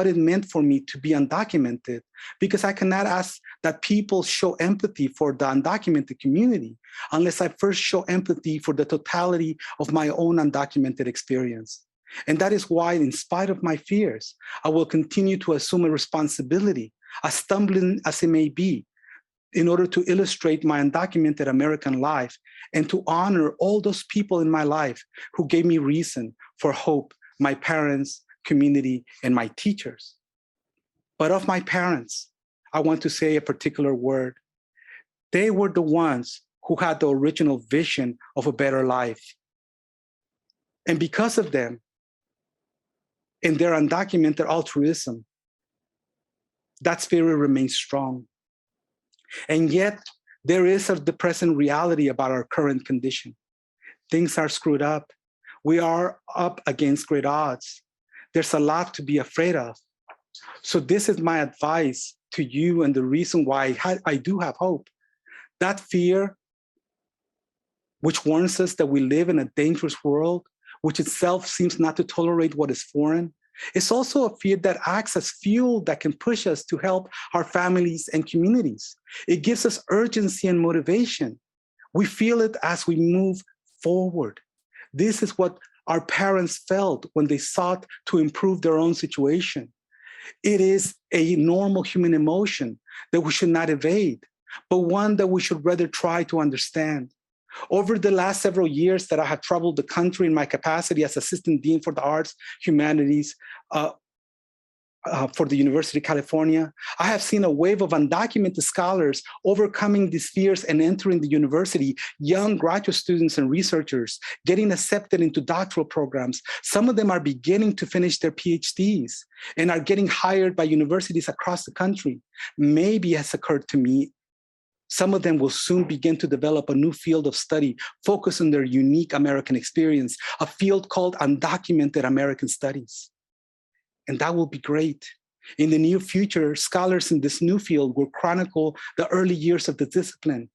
it meant for me to be undocumented, because I cannot ask that people show empathy for the undocumented community unless I first show empathy for the totality of my own undocumented experience. And that is why, in spite of my fears, I will continue to assume a responsibility, as stumbling as it may be, in order to illustrate my undocumented American life and to honor all those people in my life who gave me reason for hope, my parents, community, and my teachers. But of my parents, I want to say a particular word. They were the ones who had the original vision of a better life. And because of them, in their undocumented altruism, that spirit remains strong. And yet, there is a depressing reality about our current condition. Things are screwed up. We are up against great odds. There's a lot to be afraid of. So this is my advice to you, and the reason why I do have hope. That fear, which warns us that we live in a dangerous world, which itself seems not to tolerate what is foreign, it's also a fear that acts as fuel that can push us to help our families and communities. It gives us urgency and motivation. We feel it as we move forward. This is what our parents felt when they sought to improve their own situation. It is a normal human emotion that we should not evade, but one that we should rather try to understand. Over the last several years that I have traveled the country in my capacity as Assistant Dean for the Arts, Humanities, for the University of California. I have seen a wave of undocumented scholars overcoming these fears and entering the university, young graduate students and researchers getting accepted into doctoral programs. Some of them are beginning to finish their PhDs and are getting hired by universities across the country. Maybe, has occurred to me, some of them will soon begin to develop a new field of study focused on their unique American experience, a field called undocumented American studies. And that will be great. In the near future, scholars in this new field will chronicle the early years of the discipline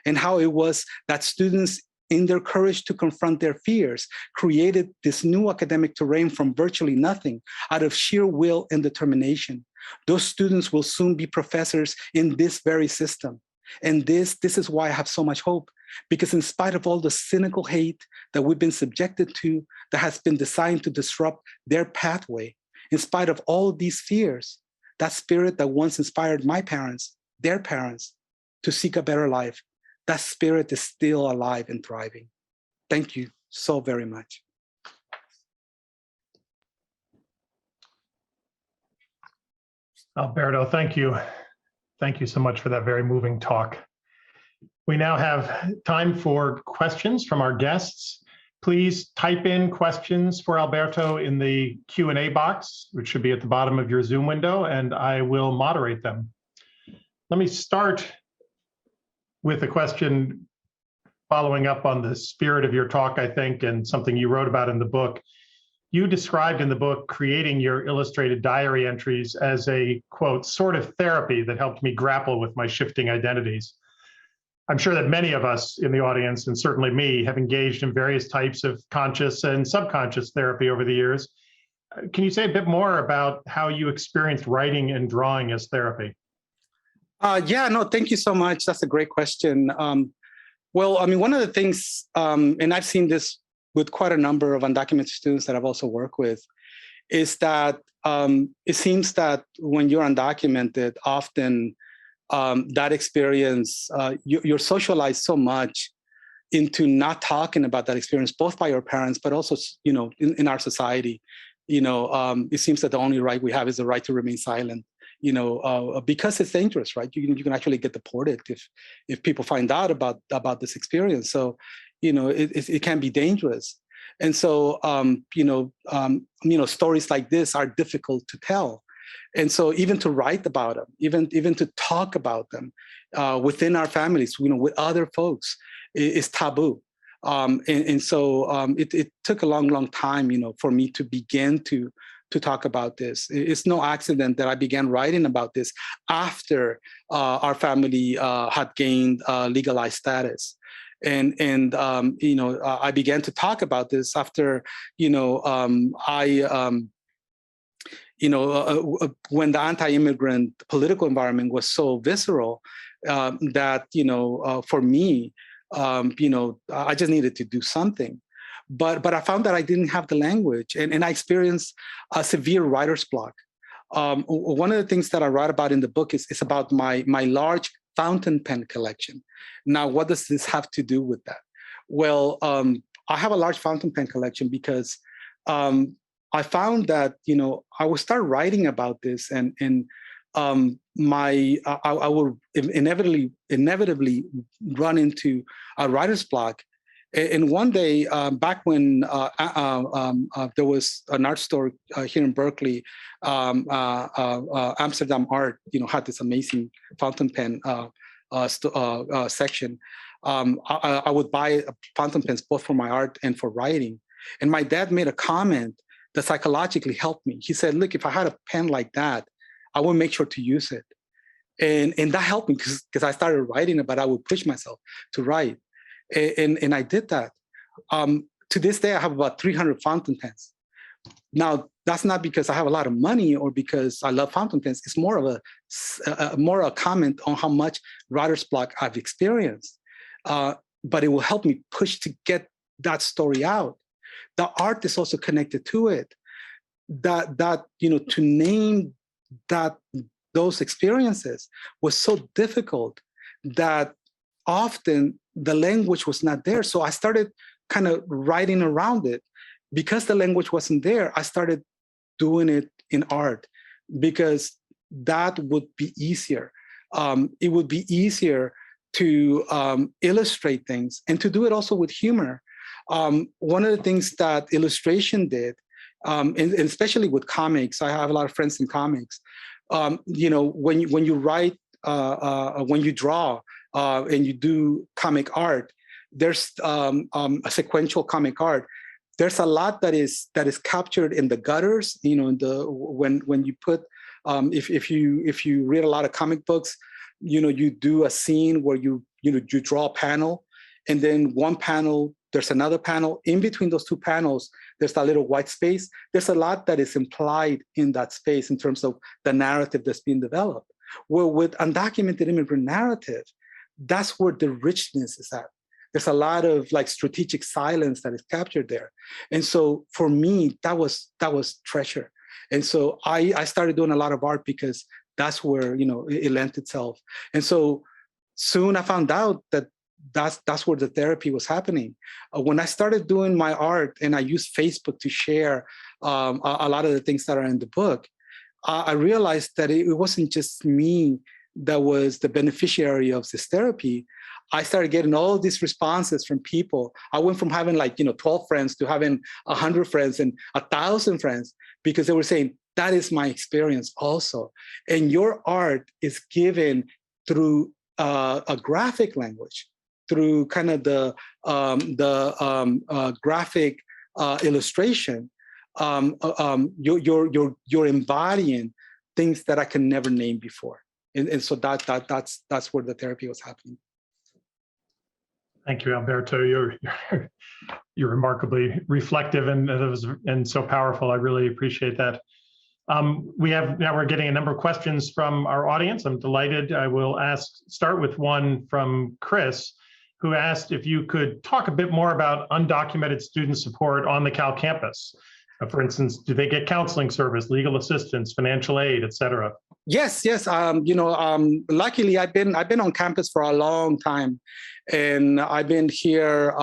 and how it was that students, in their courage to confront their fears, created this new academic terrain from virtually nothing out of sheer will and determination. Those students will soon be professors in this very system. And this is why I have so much hope, because in spite of all the cynical hate that we've been subjected to, that has been designed to disrupt their pathway, in spite of all these fears, that spirit that once inspired my parents, their parents, to seek a better life, that spirit is still alive and thriving. Thank you so very much. Alberto, thank you. Thank you so much for that very moving talk. We now have time for questions from our guests. Please type in questions for Alberto in the Q&A box, which should be at the bottom of your Zoom window, and I will moderate them. Let me start with a question following up on the spirit of your talk, I think, and something you wrote about in the book. You described in the book creating your illustrated diary entries as a, quote, sort of therapy that helped me grapple with my shifting identities. I'm sure that many of us in the audience, and certainly me, have engaged in various types of conscious and subconscious therapy over the years. Can you say a bit more about how you experienced writing and drawing as therapy? Yeah, no, thank you so much. That's a great question. Well, I mean, one of the things, and I've seen this with quite a number of undocumented students that I've also worked with, is that it seems that when you're undocumented, often that experience, you're socialized so much into not talking about that experience, both by your parents, but also, you know, in our society. You know, it seems that the only right we have is the right to remain silent. You know, because it's dangerous, right? You can actually get deported if people find out about this experience. So, you know, it can be dangerous. And so, you know, stories like this are difficult to tell. And so even to write about them, even to talk about them within our families, you know, with other folks is taboo. And so it took a long time, you know, for me to begin to talk about this. It's no accident that I began writing about this after our family had gained legalized status. And you know, I began to talk about this after, you know, when the anti-immigrant political environment was so visceral that, you know, for me, you know, I just needed to do something. But I found that I didn't have the language, and I experienced a severe writer's block. One of the things that I write about in the book is about my large fountain pen collection. Now, what does this have to do with that? Well, I have a large fountain pen collection because I found that, you know, I would start writing about this, and I will inevitably run into a writer's block. And one day, back when there was an art store here in Berkeley, Amsterdam Art, you know, had this amazing fountain pen section. I would buy fountain pens both for my art and for writing. And my dad made a comment that psychologically helped me. He said, "Look, if I had a pen like that, I would make sure to use it." And that helped me because I started writing, but I would push myself to write. And I did that. To this day, I have about 300 fountain pens. Now, that's not because I have a lot of money or because I love fountain pens. It's more of a comment on how much writer's block I've experienced. But it will help me push to get that story out. The art is also connected to it. That you know, to name those experiences was so difficult that often the language was not there. So I started kind of writing around it. Because the language wasn't there, I started doing it in art, because that would be easier. It would be easier to illustrate things and to do it also with humor. One of the things that illustration did, and especially with comics, I have a lot of friends in comics. When you write, when you draw, and you do comic art, there's a sequential comic art. There's a lot that is captured in the gutters. When you put, if you read a lot of comic books, you do a scene where you draw a panel, and then one panel, there's another panel. In between those two panels, there's a little white space. There's a lot that is implied in that space in terms of the narrative that's being developed. Well, with undocumented immigrant narrative, that's where the richness is at. There's a lot of strategic silence that is captured there. And so for me, that was treasure. And so I started doing a lot of art because that's where, it lent itself. And so soon I found out that that's where the therapy was happening. When I started doing my art and I used Facebook to share a lot of the things that are in the book, I realized that it wasn't just me that was the beneficiary of this therapy. I started getting all these responses from people. I went from having 12 friends to having 100 friends and 1,000 friends, because they were saying, that is my experience also. And your art is given through a graphic language, through kind of the graphic illustration. You're embodying things that I can never name before. And so that's where the therapy was happening. Thank you, Alberto. You're remarkably reflective and so powerful. I really appreciate that. We're getting a number of questions from our audience. I'm delighted. I will start with one from Chris, who asked if you could talk a bit more about undocumented student support on the Cal campus. For instance, do they get counseling service, legal assistance, financial aid, et cetera? Yes. Luckily, I've been on campus for a long time, and I've been here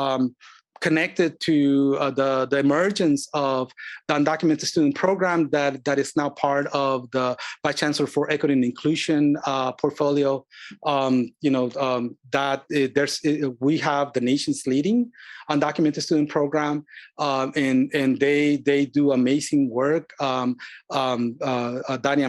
connected to the emergence of the undocumented student program that is now part of the Vice Chancellor for Equity and Inclusion portfolio. We have the nation's leading undocumented student program, and they do amazing work. Dania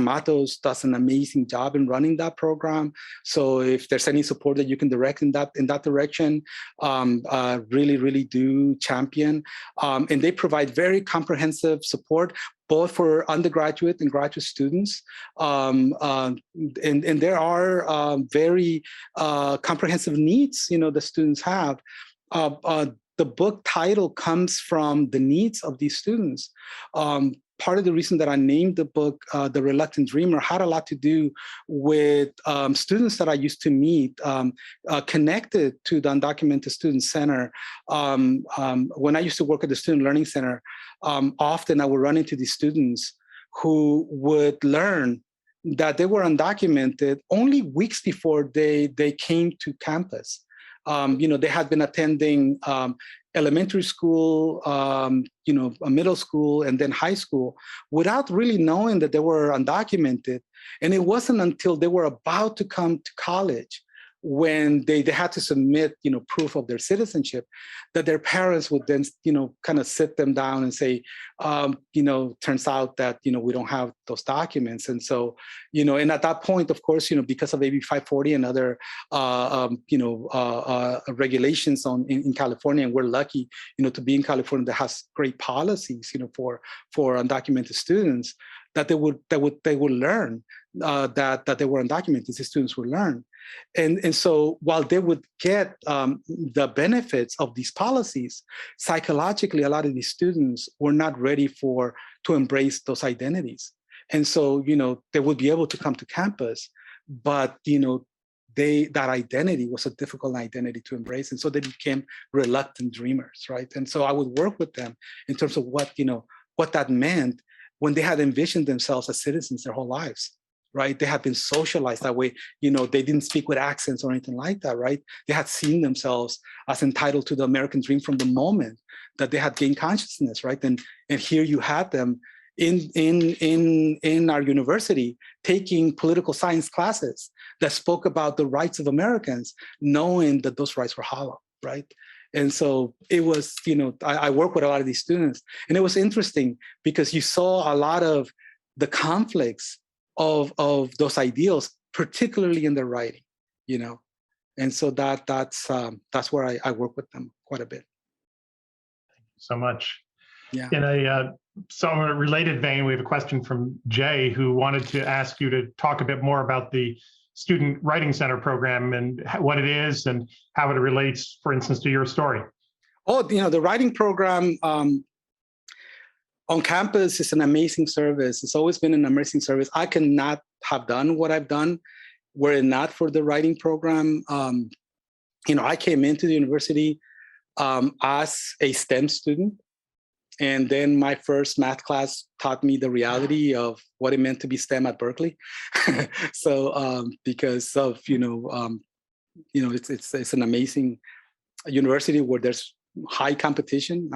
Matos does an amazing job in running that program. So if there's any support that you can direct in that direction, really do champion. And they provide very comprehensive support, both for undergraduate and graduate students. And there are very comprehensive needs, the students have. The book title comes from the needs of these students. Part of the reason that I named the book The Reluctant Dreamer had a lot to do with students that I used to meet connected to the Undocumented Student Center. When I used to work at the Student Learning Center, often I would run into these students who would learn that they were undocumented only weeks before they came to campus. They had been attending elementary school, a middle school, and then high school without really knowing that they were undocumented. And it wasn't until they were about to come to college, when they had to submit, proof of their citizenship, that their parents would then, kind of sit them down and say, turns out that, we don't have those documents. And so, and at that point, of course, because of AB 540 and other, regulations in California, and we're lucky, to be in California that has great policies, for undocumented students, that they would learn that they were undocumented. The students would learn. And so while they would get the benefits of these policies, psychologically, a lot of these students were not ready to embrace those identities. And so, they would be able to come to campus, but, that identity was a difficult identity to embrace. And so they became reluctant dreamers, right? And so I would work with them in terms of what that meant when they had envisioned themselves as citizens their whole lives. Right? They had been socialized that way. They didn't speak with accents or anything like that, right? They had seen themselves as entitled to the American dream from the moment that they had gained consciousness, right? And here you had them in our university taking political science classes that spoke about the rights of Americans, knowing that those rights were hollow, right? And so it was, I work with a lot of these students, and it was interesting because you saw a lot of the conflicts of those ideals, particularly in their writing, and so that's where I work with them quite a bit. So much. Yeah. In a somewhat related vein, we have a question from Jay, who wanted to ask you to talk a bit more about the Student Writing Center program and what it is and how it relates, for instance, to your story. Oh, the writing program on campus is an amazing service. It's always been an amazing service. I could not have done what I've done were it not for the writing program. I came into the university as a STEM student. And then my first math class taught me the reality of what it meant to be STEM at Berkeley. So because of, it's an amazing university where there's high competition.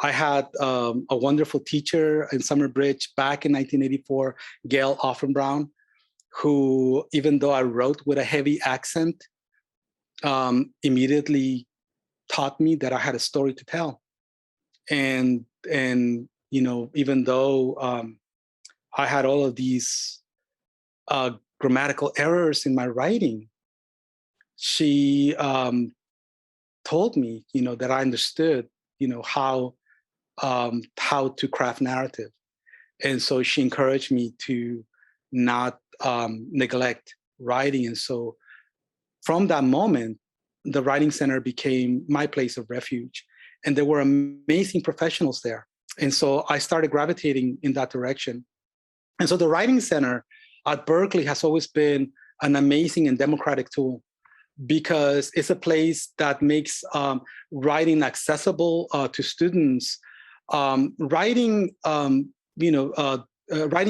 I had a wonderful teacher in Summer Bridge back in 1984, Gail Offenbrown, who, even though I wrote with a heavy accent, immediately taught me that I had a story to tell. And even though I had all of these grammatical errors in my writing, she told me, that I understood, how to craft narrative. And so she encouraged me to not neglect writing. And so from that moment, the Writing Center became my place of refuge. And there were amazing professionals there. And so I started gravitating in that direction. And so the Writing Center at Berkeley has always been an amazing and democratic tool because it's a place that makes writing accessible to students. Writing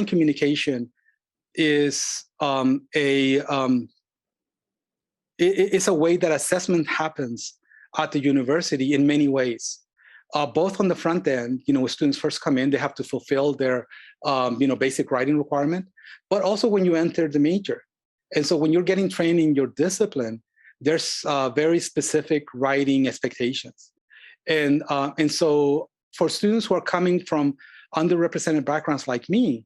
communication is it's a way that assessment happens at the university in many ways, both on the front end, when students first come in, they have to fulfill their, basic writing requirement, but also when you enter the major. And so when you're getting trained in your discipline, there's very specific writing expectations. And so for students who are coming from underrepresented backgrounds like me,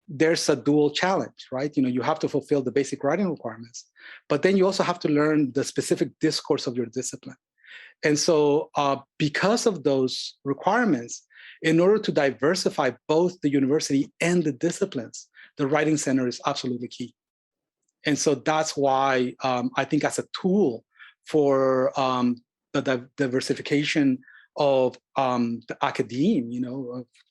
there's a dual challenge, right? You have to fulfill the basic writing requirements, but then you also have to learn the specific discourse of your discipline. And so because of those requirements, in order to diversify both the university and the disciplines, the Writing Center is absolutely key. And so that's why I think as a tool for the diversification of the academe,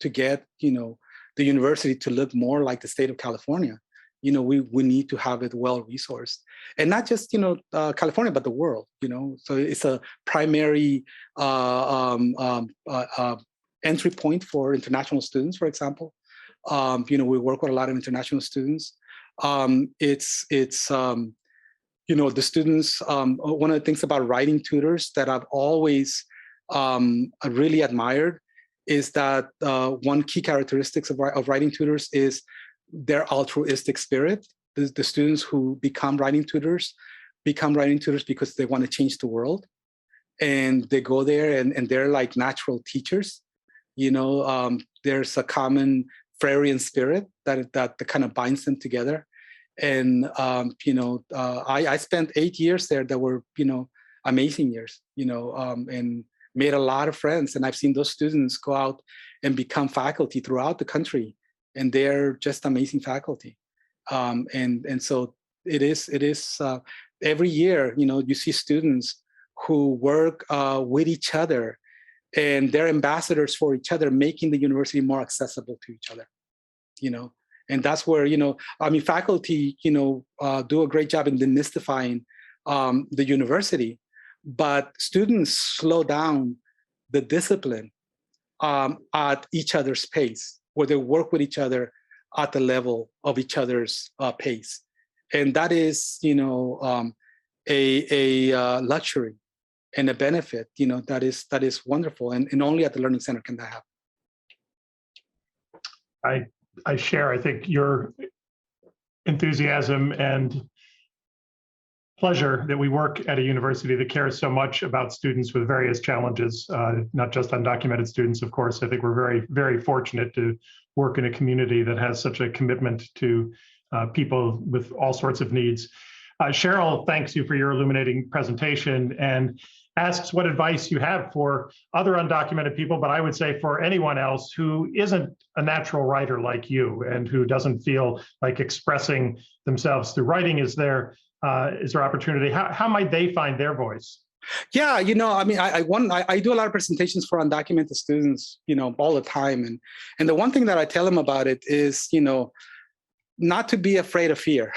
to get, the university to look more like the state of California, we need to have it well-resourced. And not just, California, but the world, So it's a primary entry point for international students, for example. We work with a lot of international students. The students, one of the things about writing tutors that I've always really admired is that one key characteristics of writing tutors is their altruistic spirit. The students who become writing tutors because they want to change the world. And they go there and they're like natural teachers. There's a common Freudian spirit that kind of binds them together. And, I spent 8 years there that were, amazing years, and made a lot of friends. And I've seen those students go out and become faculty throughout the country. And they're just amazing faculty. And so it is every year, you see students who work with each other and they're ambassadors for each other, making the university more accessible to each other, And that's where, faculty, do a great job in demystifying the university, but students slow down the discipline at each other's pace, where they work with each other at the level of each other's pace. And that is, a luxury and a benefit, that is wonderful. And only at the Learning Center can that happen. I share, I think, your enthusiasm and pleasure that we work at a university that cares so much about students with various challenges, not just undocumented students, of course. I think we're very, very fortunate to work in a community that has such a commitment to people with all sorts of needs. Cheryl thanks you for your illuminating presentation and asks what advice you have for other undocumented people, but I would say for anyone else who isn't a natural writer like you and who doesn't feel like expressing themselves through writing is their opportunity. How might they find their voice? Yeah, I mean, I do a lot of presentations for undocumented students, all the time, and the one thing that I tell them about it is, not to be afraid of fear.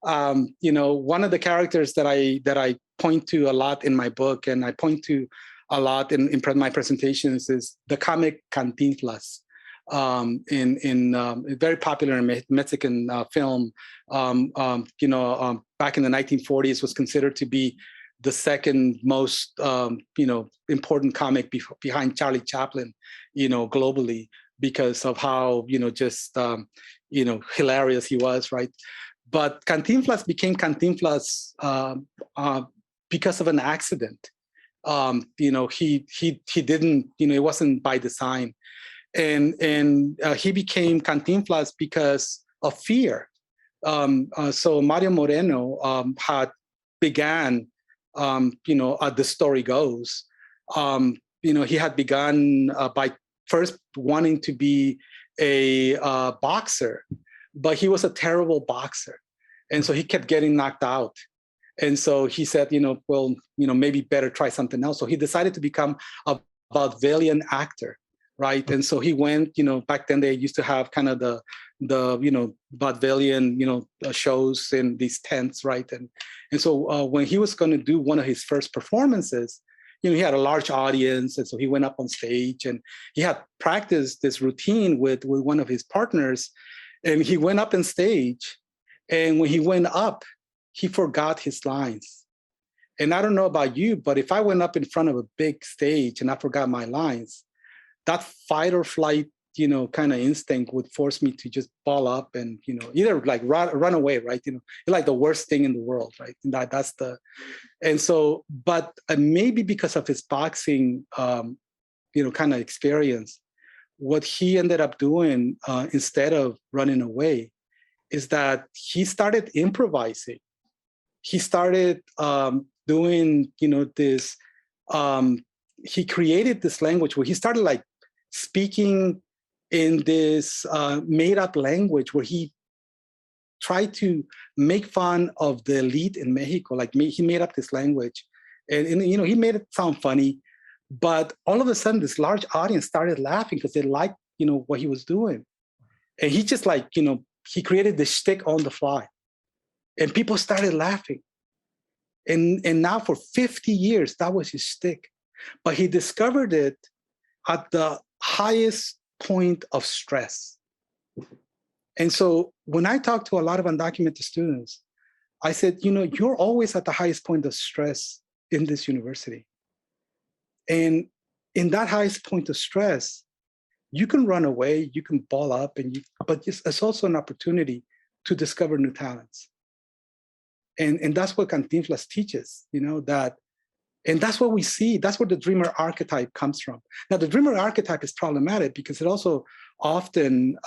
One of the characters that I point to a lot in my book, and I point to a lot in my presentations, is the comic Cantinflas. Very popular in Mexican film. Back in the 1940s, was considered to be the second most important comic behind Charlie Chaplin, globally, because of how hilarious he was, right? But Cantinflas became Cantinflas because of an accident. He didn't, it wasn't by design. And he became Cantinflas because of fear. So Mario Moreno had began, the story goes, he had begun by first wanting to be a boxer, but he was a terrible boxer. And so he kept getting knocked out. And so he said, maybe better try something else. So he decided to become a vaudevillian actor. Right. And so he went, back then they used to have kind of the vaudevillian, shows in these tents. Right. And so when he was going to do one of his first performances, he had a large audience. And so he went up on stage and he had practiced this routine with one of his partners. And he went up on stage. And when he went up, he forgot his lines. And I don't know about you, but if I went up in front of a big stage and I forgot my lines, that fight or flight, kind of instinct would force me to just ball up and, either like run away, right? It's like the worst thing in the world, right? And so, but maybe because of his boxing, kind of experience, what he ended up doing instead of running away is that he started improvising. He started doing, this, he created this language where he started like speaking in this made-up language where he tried to make fun of the elite in Mexico. Like he made up this language, and he made it sound funny. But all of a sudden, this large audience started laughing because they liked what he was doing, and he just he created this shtick on the fly, and people started laughing. And now for 50 years, that was his shtick. But he discovered it at the highest point of stress. And so when I talk to a lot of undocumented students, I said, you're always at the highest point of stress in this university. And in that highest point of stress, you can run away, you can ball up, but it's also an opportunity to discover new talents. And that's what Cantinflas teaches, that. And that's what we see. That's where the dreamer archetype comes from. Now, the dreamer archetype is problematic because it also often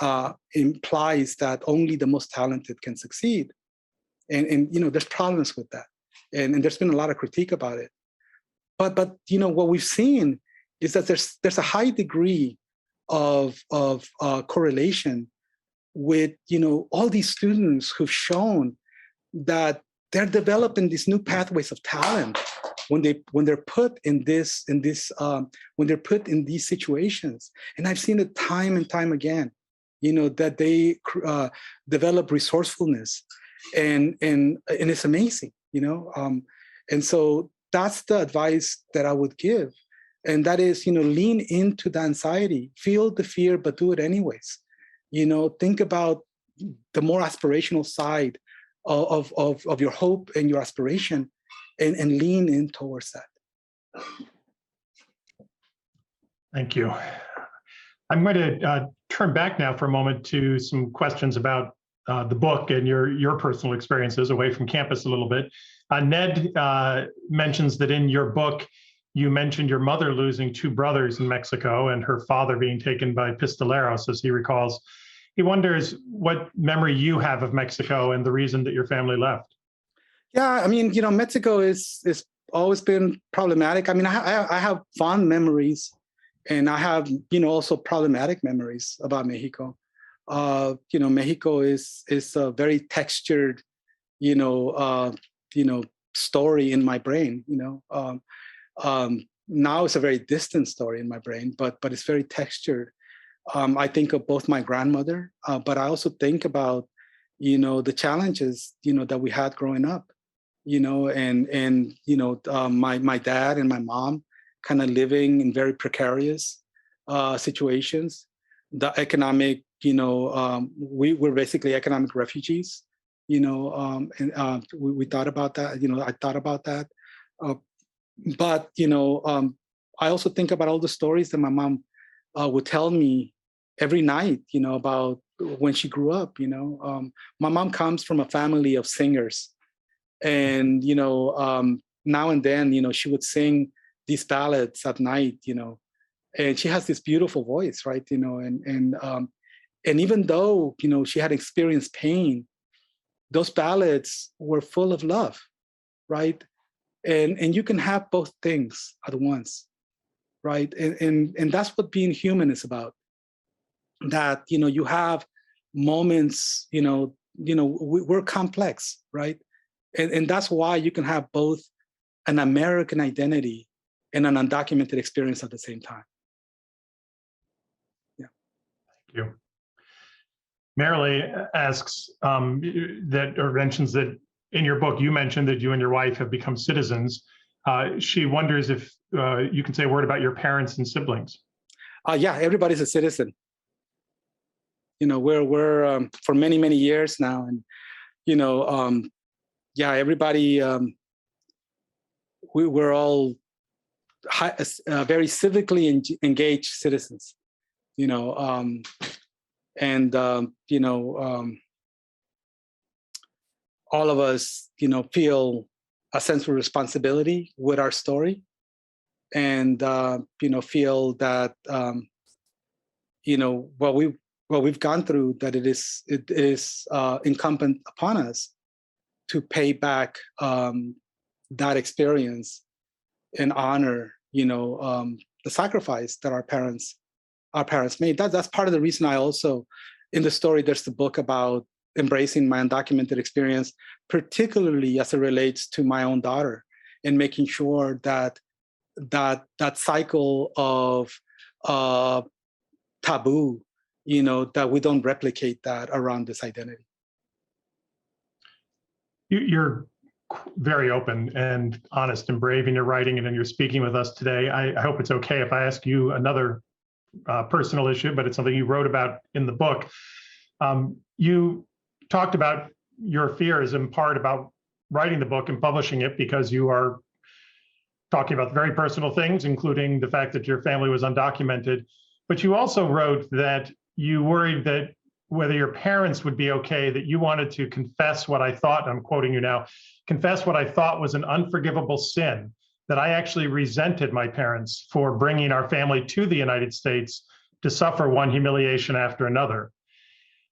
implies that only the most talented can succeed. And there's problems with that. And there's been a lot of critique about it. But what we've seen is that there's a high degree of correlation with, all these students who've shown that they're developing these new pathways of talent when they're put in when they're put in these situations. And I've seen it time and time again, that they develop resourcefulness, and it's amazing, and so that's the advice that I would give, and that is, lean into the anxiety, feel the fear, but do it anyways. Think about the more aspirational side of your hope and your aspiration, and lean in towards that. Thank you. I'm going to turn back now for a moment to some questions about the book and your personal experiences away from campus a little bit. Ned mentions that in your book, you mentioned your mother losing two brothers in Mexico and her father being taken by pistoleros, as he recalls. He wonders what memory you have of Mexico and the reason that your family left. Yeah, I mean, Mexico is always been problematic. I mean, I have fond memories, and I have also problematic memories about Mexico. Mexico is a very textured, story in my brain. Now it's a very distant story in my brain, but it's very textured. I think of both my grandmother, but I also think about the challenges that we had growing up. My dad and my mom kind of living in very precarious situations. The economic, we were basically economic refugees, and we thought about that. I thought about that. But I also think about all the stories that my mom would tell me every night, about when she grew up. My mom comes from a family of singers. And now and then she would sing these ballads at night, and she has this beautiful voice, right? And even though she had experienced pain, those ballads were full of love, right? And you can have both things at once, right? And that's what being human is about. That you have moments, we're complex, right? And that's why you can have both an American identity and an undocumented experience at the same time. Yeah. Thank you. Marilee asks or mentions that in your book, you mentioned that you and your wife have become citizens. She wonders if you can say a word about your parents and siblings. Yeah, everybody's a citizen. We're for many, many years now. And, yeah, everybody, we're all very civically engaged citizens, and all of us, feel a sense of responsibility with our story, and feel that what we've gone through, that it is incumbent upon us to pay back that experience and honor, the sacrifice that our parents made. That's part of the reason I also, in the story, there's the book about embracing my undocumented experience, particularly as it relates to my own daughter, and making sure that cycle of taboo, that we don't replicate that around this identity. You're very open and honest and brave in your writing and in your speaking with us today. I hope it's okay if I ask you another personal issue, but it's something you wrote about in the book. You talked about your fears in part about writing the book and publishing it because you are talking about very personal things, including the fact that your family was undocumented. But you also wrote that you worried that whether your parents would be okay, that you wanted to confess what I thought, I'm quoting you now, confess what I thought was an unforgivable sin, that I actually resented my parents for bringing our family to the United States to suffer one humiliation after another.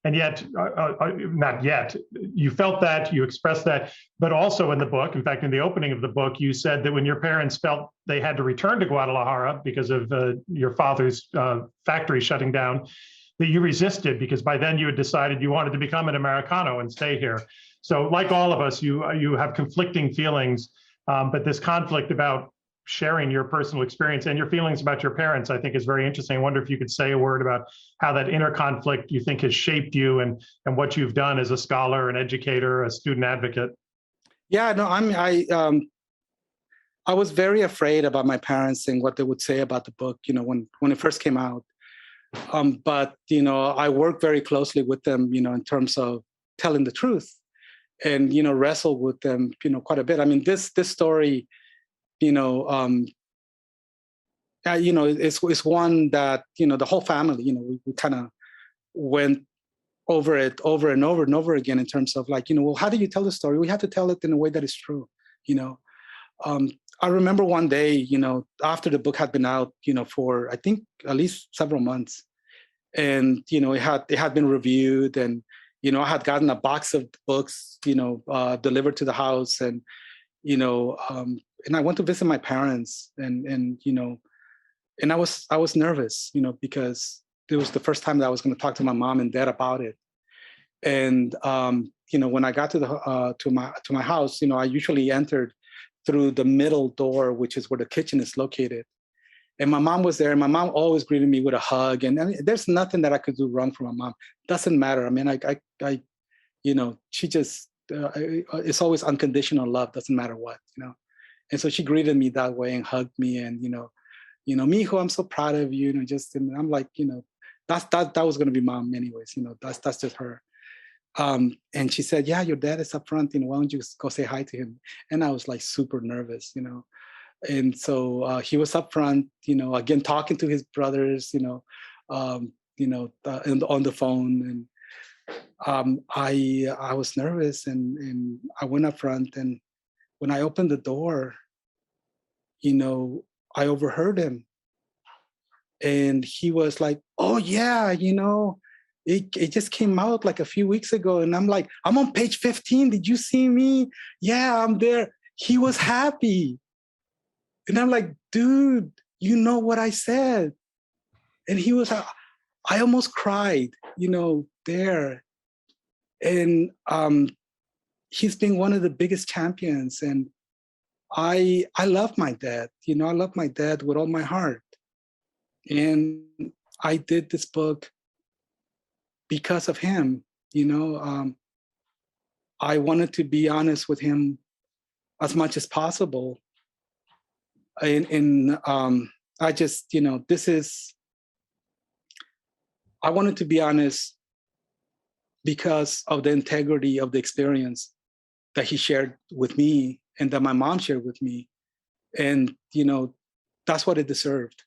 And yet, not yet, you felt that, you expressed that, but also in the book, in fact, in the opening of the book, you said that when your parents felt they had to return to Guadalajara because of your father's factory shutting down, that you resisted because by then you had decided you wanted to become an Americano and stay here. So like all of us, you have conflicting feelings, but this conflict about sharing your personal experience and your feelings about your parents, I think is very interesting. I wonder if you could say a word about how that inner conflict you think has shaped you and what you've done as a scholar, an educator, a student advocate. Yeah, no, I was very afraid about my parents and what they would say about the book, when it first came out. But I worked very closely with them, in terms of telling the truth, and wrestled with them, quite a bit. I mean, this story, it's one that, the whole family, we kind of went over it over and over and over again in terms of like, well, how do you tell the story? We have to tell it in a way that is true. I remember one day, after the book had been out, for I think at least several months, and it had been reviewed, and I had gotten a box of books, delivered to the house, and and I went to visit my parents, and I was nervous, because it was the first time that I was going to talk to my mom and dad about it. And when I got to the to my house, I usually entered through the middle door, which is where the kitchen is located. And my mom was there, and my mom always greeted me with a hug. And I mean, there's nothing that I could do wrong for my mom. Doesn't matter. I mean, I she just it's always unconditional love. Doesn't matter what, And so she greeted me that way and hugged me, and mijo, I'm so proud of you. And I'm like, that was going to be mom anyways. That's just her. And she said, yeah, your dad is up front. Why don't you just go say hi to him? And I was like super nervous, And so he was up front, again, talking to his brothers, on the phone. And I was nervous, and I went up front. And when I opened the door, I overheard him. And he was like, oh, yeah, it just came out like a few weeks ago. And I'm like, I'm on page 15. Did you see me? Yeah, I'm there. He was happy. And I'm like, dude, you know what I said? And he was, I almost cried, there. And he's been one of the biggest champions. And I love my dad. I love my dad with all my heart. And I did this book because of him. I wanted to be honest with him as much as possible. And I just, I wanted to be honest because of the integrity of the experience that he shared with me and that my mom shared with me. And, that's what it deserved.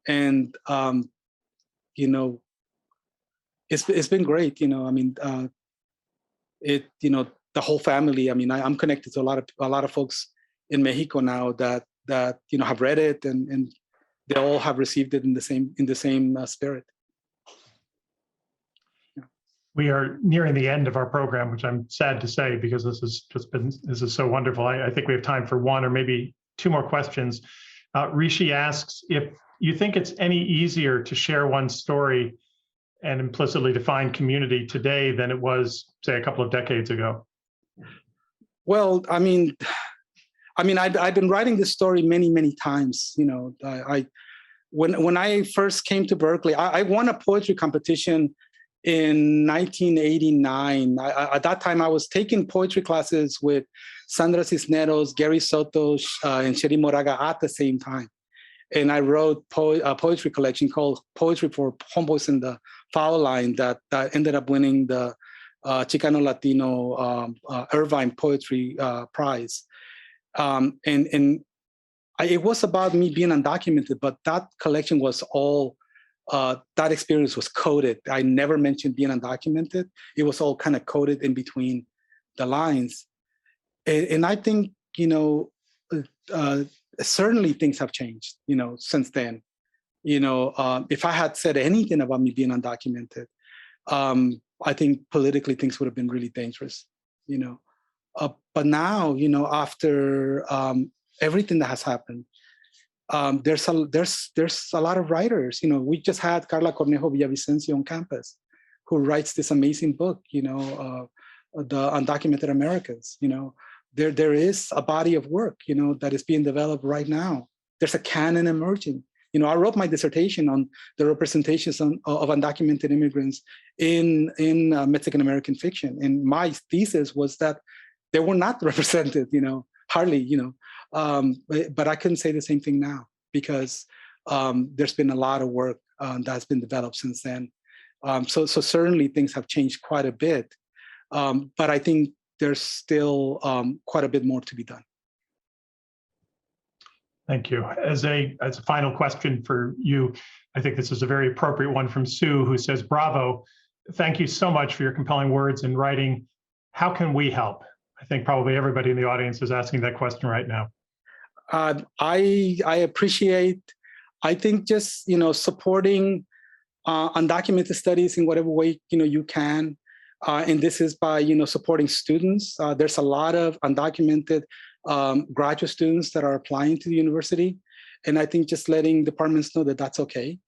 And, it's been great. I mean, the whole family. I mean, I'm connected to a lot of folks in Mexico now that have read it, and they all have received it in the same spirit. Yeah. We are nearing the end of our program, which I'm sad to say, because this is so wonderful. I think we have time for one or maybe two more questions. Rishi asks if you think it's any easier to share one story and implicitly define community today than it was, say, a couple of decades ago. Well, I mean, I've been writing this story many times. When I first came to Berkeley, I won a poetry competition in 1989. At that time, I was taking poetry classes with Sandra Cisneros, Gary Soto, and Sheri Moraga at the same time. And I wrote a poetry collection called Poetry for Homeboys in the Foul Line that ended up winning the Chicano Latino Irvine Poetry Prize. And it was about me being undocumented, but that collection was all, that experience was coded. I never mentioned being undocumented. It was all kind of coded in between the lines. And I think, certainly things have changed, since then. If I had said anything about me being undocumented, I think politically things would have been really dangerous, But now, after everything that has happened, there's a lot of writers. We just had Carla Cornejo Villavicencio on campus, who writes this amazing book, The Undocumented Americans. There is a body of work, that is being developed right now. There's a canon emerging. I wrote my dissertation on the representations of undocumented immigrants in Mexican American fiction, and my thesis was that they were not represented, hardly, but I couldn't say the same thing now, because there's been a lot of work that's been developed since then. So certainly things have changed quite a bit, but I think there's still quite a bit more to be done. Thank you. As a final question for you, I think this is a very appropriate one from Sue, who says, "Bravo. Thank you so much for your compelling words and writing. How can we help?" I think probably everybody in the audience is asking that question right now. I appreciate, I think just, supporting undocumented studies in whatever way, you can. And this is by, supporting students. There's a lot of undocumented graduate students that are applying to the university. And I think just letting departments know that that's okay.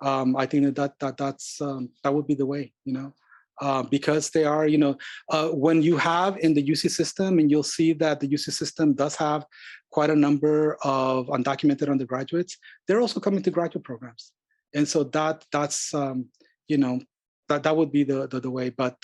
I think that would be the way, because they are, when you have in the UC system, and you'll see that the UC system does have quite a number of undocumented undergraduates, they're also coming to graduate programs. And so that's, that would be the way. But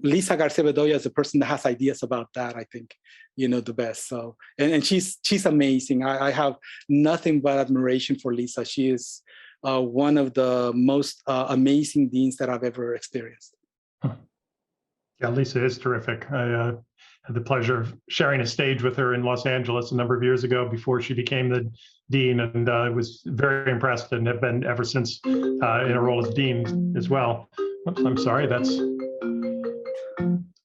Lisa Garcia Bedoya is the person that has ideas about that, I think, the best. So, and she's amazing. I have nothing but admiration for Lisa. She is one of the most amazing deans that I've ever experienced. Yeah, Lisa is terrific. I had the pleasure of sharing a stage with her in Los Angeles a number of years ago before she became the dean, and I was very impressed and have been ever since in a role as dean as well. Oops, I'm sorry, that's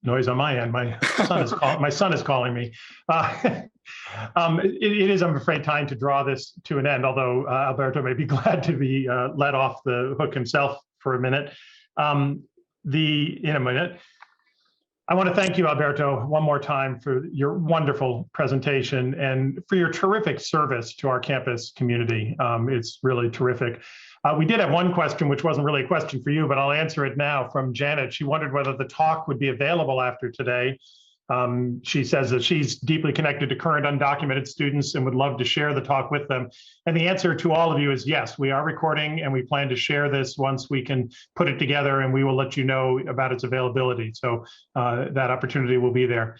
noise on my end. My son is calling me. It is, I'm afraid, time to draw this to an end, although Alberto may be glad to be let off the hook himself for a minute. I want to thank you, Alberto, one more time for your wonderful presentation and for your terrific service to our campus community. It's really terrific. We did have one question, which wasn't really a question for you, but I'll answer it now, from Janet. She wondered whether the talk would be available after today. She says that she's deeply connected to current undocumented students and would love to share the talk with them. And the answer to all of you is yes, we are recording and we plan to share this once we can put it together, and we will let you know about its availability. So that opportunity will be there.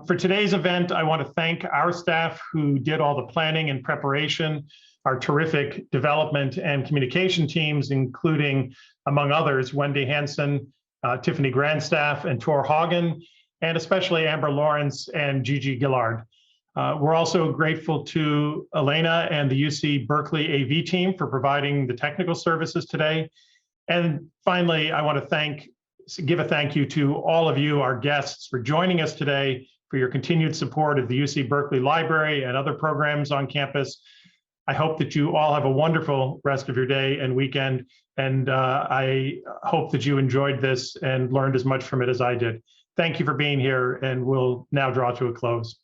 For today's event, I want to thank our staff who did all the planning and preparation, our terrific development and communication teams, including, among others, Wendy Hansen, Tiffany Grandstaff, and Tor Hagen, and especially Amber Lawrence and Gigi Gillard. We're also grateful to Elena and the UC Berkeley AV team for providing the technical services today. And finally, I want to give a thank you to all of you, our guests, for joining us today, for your continued support of the UC Berkeley Library and other programs on campus. I hope that you all have a wonderful rest of your day and weekend, and I hope that you enjoyed this and learned as much from it as I did. Thank you for being here, and we'll now draw to a close.